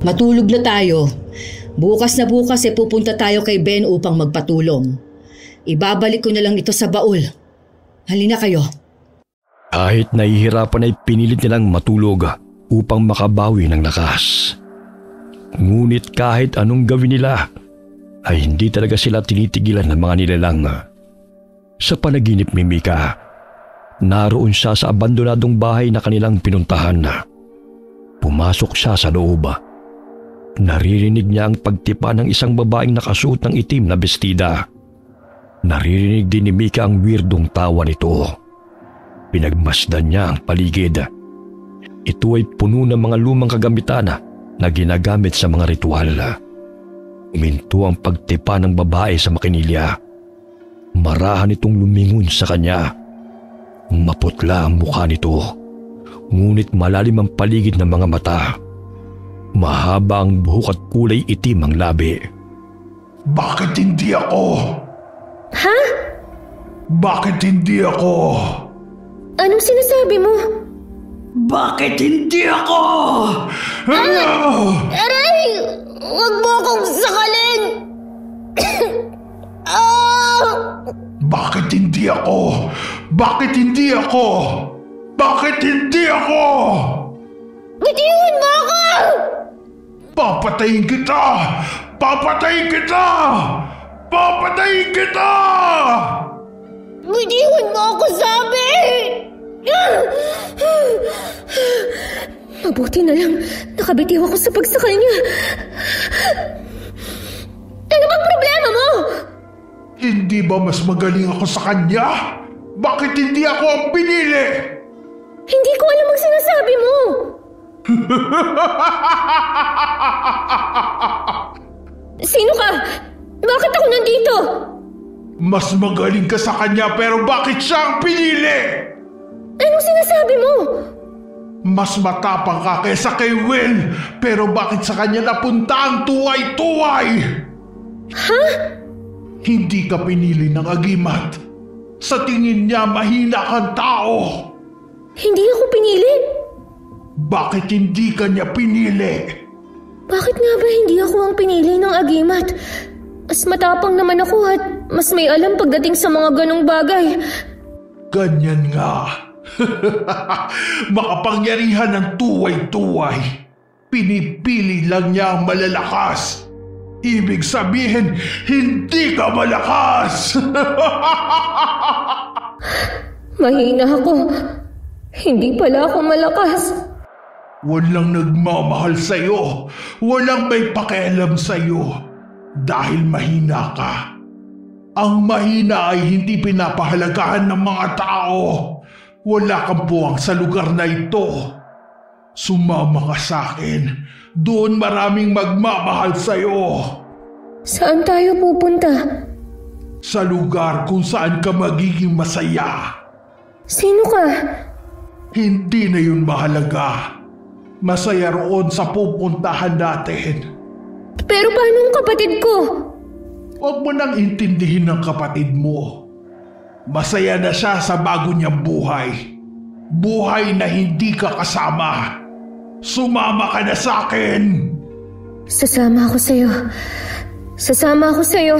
Matulog na tayo. Bukas pupunta tayo kay Ben upang magpatulong. Ibabalik ko na lang ito sa baul. Halina kayo. Kahit nahihirapan ay pinilit nilang matulog upang makabawi ng lakas. Ngunit kahit anong gawin nila, ay hindi talaga sila tinitigilan ng mga nilalang. Sa panaginip ni Mika, naroon siya sa abandonadong bahay na kanilang pinuntahan. Pumasok siya sa loob. Naririnig niya ang pagtipa ng isang babaeng nakasuot ng itim na bestida. Naririnig din ni Mika ang weirdong tawa nito. Pinagmasdan niya ang paligid. Ito ay puno ng mga lumang kagamitan na ginagamit sa mga ritual. Uminto ang pagtipa ng babae sa makinilya. Marahan itong lumingon sa kanya. Maputla ang mukha nito, ngunit malalim ang paligid ng mga mata. Mahaba ang buhok at kulay itim ang labi. Bakit hindi ako? Ha? Bakit hindi ako? Anong sinasabi mo? Bakit hindi ako? Aray! Huwag mo akong sakalin! Bakit hindi ako? Bakit hindi ako? Bakit hindi ako? Bitiwan mo ako! Papatayin kita! Papatayin kita! Papatayin kita! Bitiwan mo ako, sabi! Mabuti na lang, nakabitiw ako sa pagsakal niya. Ano bang problema mo? Hindi ba mas magaling ako sa kanya? Bakit hindi ako ang pinili? Hindi ko alam ang sinasabi mo. Sino ka? Bakit ako nandito? Mas magaling ka sa kanya pero bakit siya ang pinili? Anong sinasabi mo? Mas matapang ka kaysa kay Will pero bakit sa kanya napunta ang tuway-tuway? Ha? Hindi ka pinili ng agimat. Sa tingin niya mahina kang tao. Hindi ako pinili. Bakit hindi ka niya pinili? Bakit nga ba hindi ako ang pinili ng agimat? Mas matapang naman ako at mas may alam pagdating sa mga ganong bagay. Ganyan nga. Makapangyarihan ng tuway-tuway. Pinipili lang niya ang malalakas. Ibig sabihin, hindi ka malakas! Mahina ako. Hindi pala ako malakas. Walang nagmamahal sa'yo. Walang may pakialam sa'yo. Dahil mahina ka. Ang mahina ay hindi pinapahalagahan ng mga tao. Wala kang puwang sa lugar na ito. Sumama ka sa akin. Doon maraming magmamahal sa'yo. Saan tayo pupunta? Sa lugar kung saan ka magiging masaya. Sino ka? Hindi na yun mahalaga. Masaya roon sa pupuntahan natin. Pero paano ang kapatid ko? Huwag mo nang intindihin ng kapatid mo. Masaya na siya sa bago niyang buhay. Buhay na hindi ka kasama. Sumama ka na sa akin! Sasama ako sa'yo. Sasama ako sa'yo.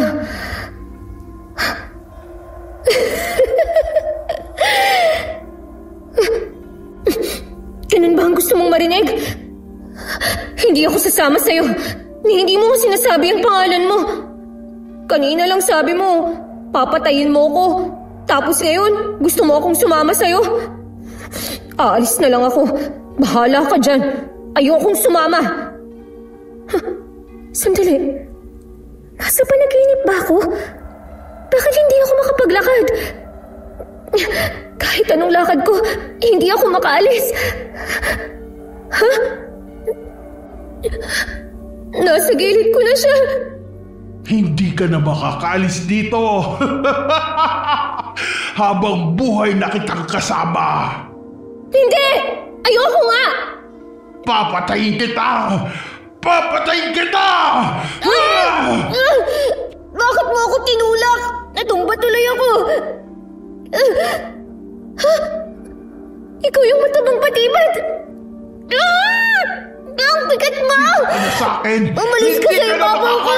Ganun ba ang gusto mong marinig? Hindi ako sasama sa'yo. Hindi mo sinasabi ang pangalan mo. Kanina lang sabi mo, papatayin mo ko. Tapos ngayon, gusto mo akong sumama sa'yo? Aalis na lang ako. Bahala ka dyan. Ayokong sumama. Sandali. Nasa panaginip ba ako? Bakit hindi ako makapaglakad? Kahit anong lakad ko, hindi ako makaalis. Ha? Nasa gilid ko na siya. Hindi ka na makakaalis dito. Habang buhay na kitang kasama. Hindi! Ayoko nga! Papatayin kita! Papatayin kita! Bakit mo ako tinulak? Natumba tuloy ako. Ikaw yung matabang patibad. Ang bigat mo! Ano sa akin? Umalis ka sa ibabaw ko!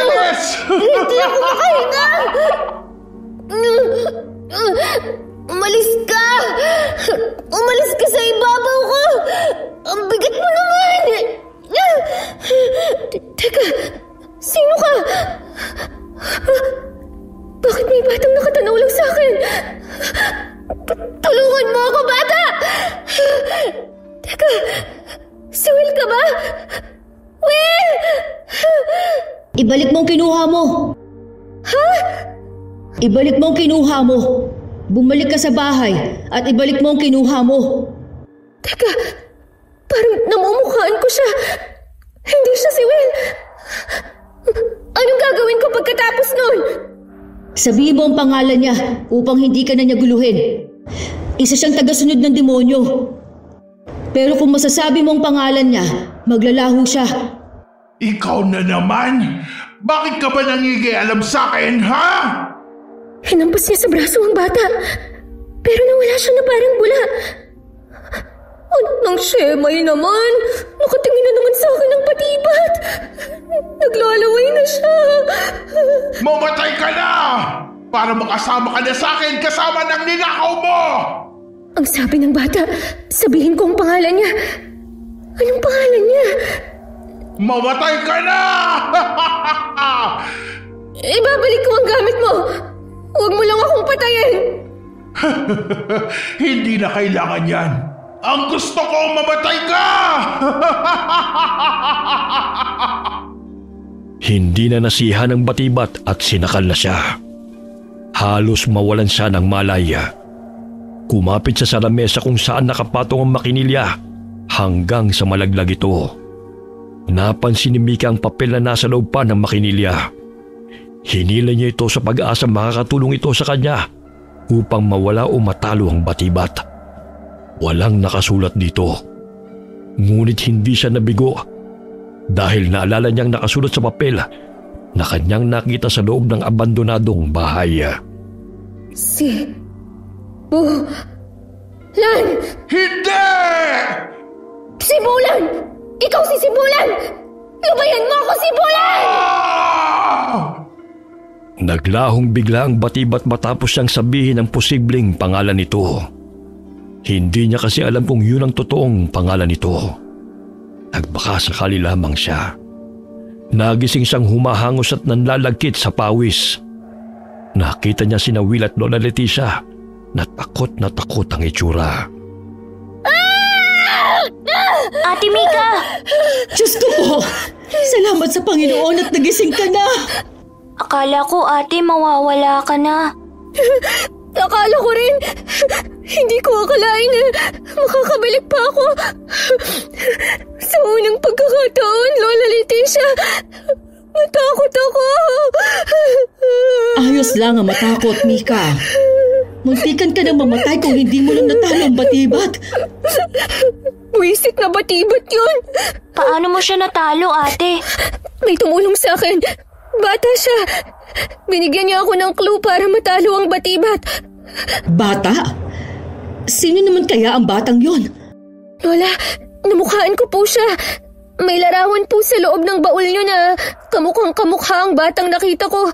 Hindi ako makahinga! Umalis ka! Umalis ka sa ibabaw ko! Ang bigat mo naman! Teka, sino ka? Bakit may batang nakatanaw lang sa akin? Tulungan mo ako, bata! Teka, si Will ka ba? Will! Ibalik mo ang kinuha mo. Ha? Ibalik mo ang kinuha mo. Bumalik ka sa bahay at ibalik mo ang kinuha mo. Teka, parang namumukhaan ko siya. Hindi siya si Will. Anong gagawin ko pagkatapos nun? Sabihin mo ang pangalan niya upang hindi ka na niya guluhin. Isa siyang tagasunod ng demonyo. Pero kung masasabi mo ang pangalan niya, maglalaho siya. Ikaw na naman? Bakit ka ba nangigialam sa akin, ha? Hinampas niya sa braso ang bata. Pero nawala siya na parang bula. Nang Shemay naman, nakatingin na naman sa akin ng Batibat. Naglalaway na siya. Mamatay ka na! Para makasama ka na sa akin kasama ng ninakaw mo! Ang sabi ng bata, sabihin ko ang pangalan niya. Anong pangalan niya? Mamatay ka na! Ibabalik ko ang gamit mo. Huwag mo lang akong patayin. Hindi na kailangan yan. Ang gusto ko, mamatay ka! Hindi na nasihan ng Batibat at sinakal na siya. Halos mawalan siya ng malaya. Kumapit siya sa lamesa kung saan nakapatong ang makinilya hanggang sa malaglag ito. Napansin ni Mika ang papel na nasa loob pa ng makinilya. Hinila niya ito sa pag-asa makakatulong ito sa kanya upang mawala o matalo ang Batibat. Walang nakasulat dito. Ngunit hindi siya nabigo dahil naalala niyang nakasulat sa papel na kanyang nakita sa loob ng abandonadong bahay. Si Bulan! Hindi! Si Bulan! Ikaw si Bulan! Lubayan mo ako, si Bulan! Naglahong bigla ang Batibat matapos siyang sabihin ang posibleng pangalan nito. Hindi niya kasi alam kung yun ang totoong pangalan nito. Nagbaka sakali lamang siya. Nagising siyang humahangos at nanlalagkit sa pawis. Nakita niya sina Will at Lola Leticia na takot ang itsura. Ate Mika! Diyos ko po! Salamat sa Panginoon at nagising ka na! Akala ko ate mawawala ka na. Akala ko rin. Hindi ko akalain na makakabalik pa ako. Sa unang pagkakataon, Lola Leticia, natakot ako. Ayos lang ang matakot, Mika. Muntikan ka nang mamatay kung hindi mo lang natalo ang Batibat. Buwisit na Batibat yun. Paano mo siya natalo, ate? May tumulong sa akin. Bata siya. Binigyan niya ako ng clue para matalo ang Batibat. Bata? Sino naman kaya ang batang yon? Lola, namukhaan ko po siya. May larawan po sa loob ng baul niyo na kamukhang kamukha ang batang nakita ko.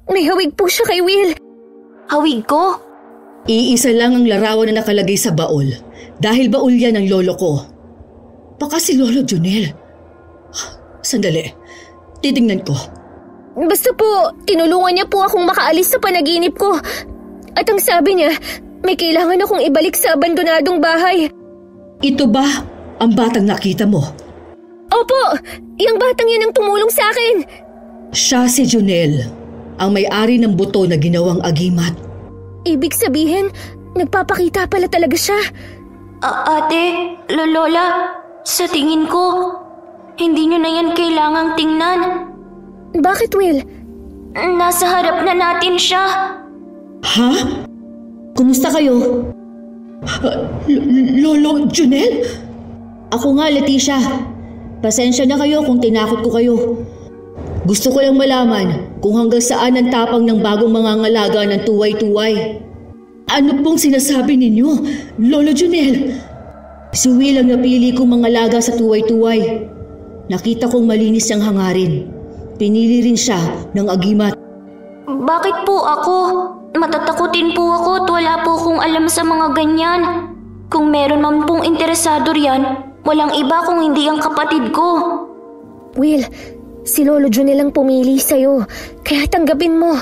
May hawig po siya kay Will. Hawig ko? Iisa lang ang larawan na nakalagay sa baul. Dahil baul yan ng lolo ko. Baka si Lolo Junel. Sandali, titingnan ko. Basta po, tinulungan niya po akong makaalis sa panaginip ko. At ang sabi niya, may kailangan akong ibalik sa abandonadong bahay. Ito ba ang batang nakita mo? Opo, yung batang yan ang tumulong sa akin. Siya si Junel, ang may-ari ng buto na ginawang agimat. Ibig sabihin, nagpapakita pala talaga siya. Ate, Lola, sa tingin ko, hindi nyo na yan kailangang tingnan. Bakit, Will? Nasa harap na natin siya. Ha? Kumusta kayo? Lolo Junel? Ako nga, Leticia. Pasensya na kayo kung tinakot ko kayo. Gusto ko lang malaman kung hanggang saan ang tapang ng bagong mangangalaga ng tuway-tuway. Ano pong sinasabi ninyo, Lolo Junel? Si Will ang napili kong mangalaga sa tuway-tuway. Nakita kong malinis siyang hangarin. Pinili rin siya ng agimat. Bakit po ako? Matatakutin po ako at wala po akong alam sa mga ganyan. Kung meron man pong interesado riyan, walang iba kung hindi ang kapatid ko. Will, si Lolo Junel ang pumili sa'yo, kaya tanggapin mo.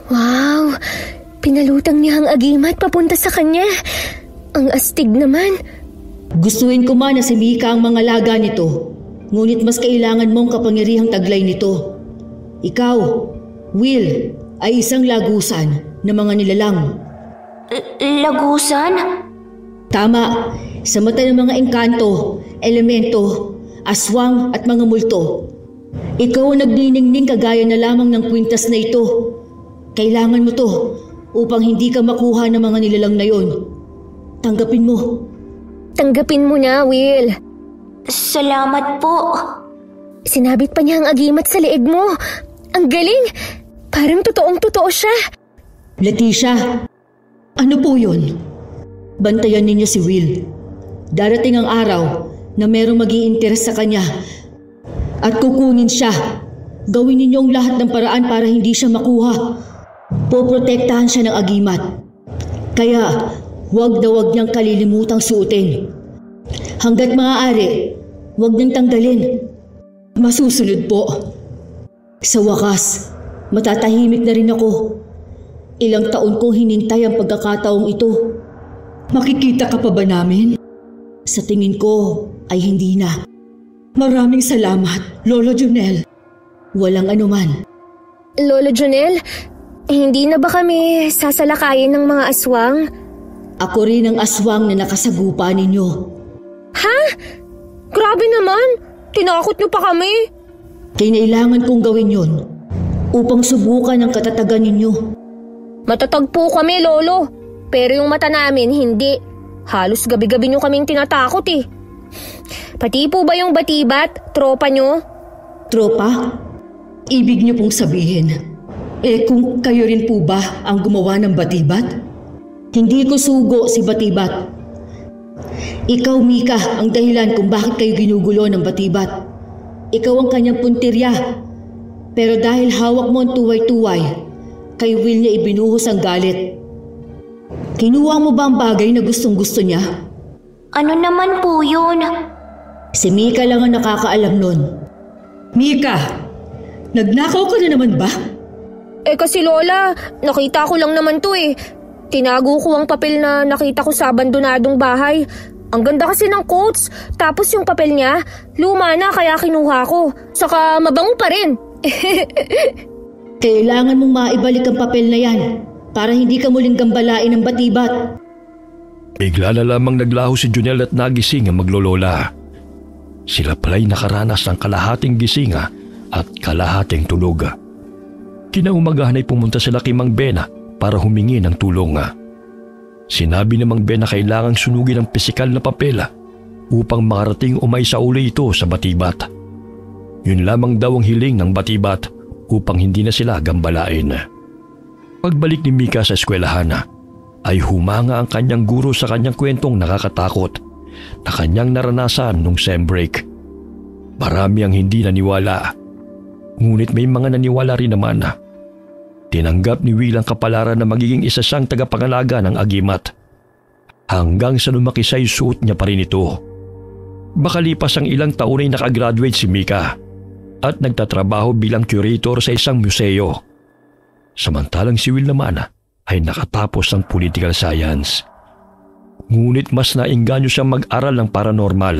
Wow, pinalutang niya ang agimat papunta sa kanya. Ang astig naman. Gustuin ko man na si Mika ang mangalaga nito, ngunit mas kailangan mong kapangyarihang taglay nito. Ikaw, Will, ay isang lagusan ng mga nilalang. Lagusan? Tama, sa mata ng mga engkanto, elemento, aswang at mga multo. Ikaw ang nagniningning kagaya na lamang ng kwintas na ito. Kailangan mo to upang hindi ka makuha ng mga nilalang na yon. Tanggapin mo. Tanggapin mo na, Will. Salamat po. Sinabit pa niya ang agimat sa leeg mo. Ang galing! Parang totoong-totoo siya. Leticia, ano po yun? Bantayan ninyo si Will. Darating ang araw na merong mag-i-interes sa kanya at kukunin siya. Gawin ninyo ang lahat ng paraan para hindi siya makuha. Poprotektahan siya ng agimat. Kaya huwag na huwag niyang kalilimutang suotin. Hanggat maaari, huwag niyang tanggalin. Masusunod po. Sa wakas, matatahimik na rin ako. Ilang taon kong hinintay ang pagkakataong ito. Makikita ka pa ba namin? Sa tingin ko ay hindi na. Maraming salamat, Lolo Junel. Walang anuman. Lolo Junel, hindi na ba kami sasalakayin ng mga aswang? Ako rin ang aswang na nakasagupa ninyo. Ha? Grabe naman! Tinakot niyo pa kami! Kailangan kong gawin yun upang subukan ang katatagan ninyo. Matatag po kami, Lolo. Pero yung mata namin, hindi. Halos gabi-gabi niyo kaming tinatakot eh. Pati po ba yung batibat, tropa niyo? Tropa? Ibig niyo pong sabihin, kung kayo rin po ba ang gumawa ng batibat? Hindi ko sugo si batibat. Ikaw, Mika, ang dahilan kung bakit kayo ginugulo ng batibat. Ikaw ang kanyang puntirya. Pero dahil hawak mo ang tuway-tuway, kay Will niya ibinuhos ang galit. Kinuha mo ba ang bagay na gustong-gusto niya? Ano naman po yun? Si Mika lang ang nakakaalam nun. Mika, nagnakaw ka na naman ba? Kasi Lola, nakita ko lang naman to eh. Tinago ko ang papel na nakita ko sa abandonadong bahay. Ang ganda kasi ng quotes, tapos yung papel niya, luma na kaya kinuha ko. Saka mabango pa rin. Kailangan mong maibalik ang papel na yan para hindi ka muling gambalain ng batibat. Bigla na lamang naglaho si Junel at nagising ang maglolola. Sila pala'y nakaranas ng kalahating gisinga at kalahating tulog. Kinaumagahan ay pumunta sila kay Mang Bena para humingi ng tulong. Sinabi ni Mang Bena kailangang sunugin ang pisikal na papel upang makarating umay sa uli ito sa batibat. Yun lamang daw ang hiling ng batibat upang hindi na sila gambalain. Pagbalik ni Mika sa eskwelahan, ay humanga ang kanyang guro sa kanyang kwentong nakakatakot na kanyang naranasan nung sem break. Marami ang hindi naniwala, ngunit may mga naniwala rin naman. Tinanggap ni Will ang kapalaran na magiging isa siyang tagapangalaga ng agimat. Hanggang sa lumaki siya ay suot niya pa rin ito. Makalipas ang ilang taon ay nakagraduate si Mika at nagtatrabaho bilang curator sa isang museo. Samantalang si Will naman ay nakatapos ng political science. Ngunit mas nainganyo siyang mag-aral ng paranormal.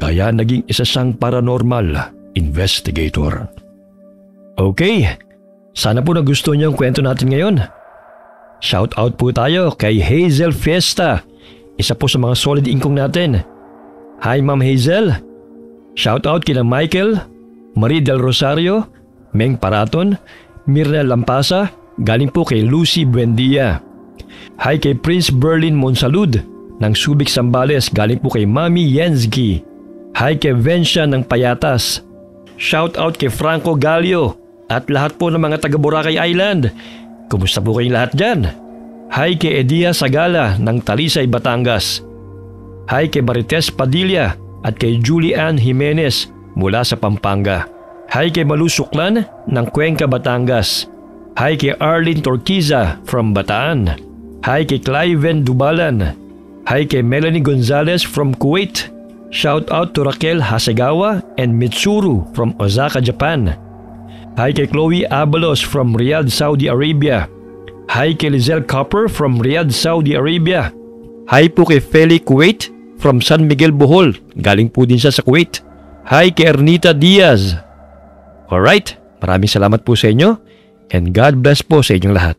Kaya naging isa siyang paranormal investigator. Okay, sana po nagustuhan niyo ang kwento natin ngayon. Shout out po tayo kay Hazel Fiesta, isa po sa mga solid ingkong natin. Hi Ma'am Hazel. Shout out kina Michael, Marie Del Rosario, Meng Paraton, Mirna Lampasa, galing po kay Lucy Buendia. Hi kay Prince Berlin Monsalud ng Subic Zambales, galing po kay Mami Yensky. Hi kay Vencia ng Payatas. Shout out kay Franco Galio at lahat po ng mga taga Boracay Island. Kumusta po kayong lahat dyan? Hi kay Edia Sagala ng Talisay, Batangas. Hi kay Marites Padilla at kay Julie Ann Jimenez mula sa Pampanga. Hi kay Malu Suklan ng Cuenca, Batangas. Hi kay Arlene Torquiza from Bataan. Hi kay Cliven Dubalan. Hi kay Melanie Gonzalez from Kuwait. Shout out to Raquel Hasegawa and Mitsuru from Osaka, Japan. Hi kay Chloe Abalos from Riyadh, Saudi Arabia. Hi kay Lizelle Copper from Riyadh, Saudi Arabia. Hi po kay Feli Kuwait from San Miguel, Bohol. Galing po din siya sa Kuwait. Hi kay Ernita Diaz. Alright, maraming salamat po sa inyo and God bless po sa inyong lahat.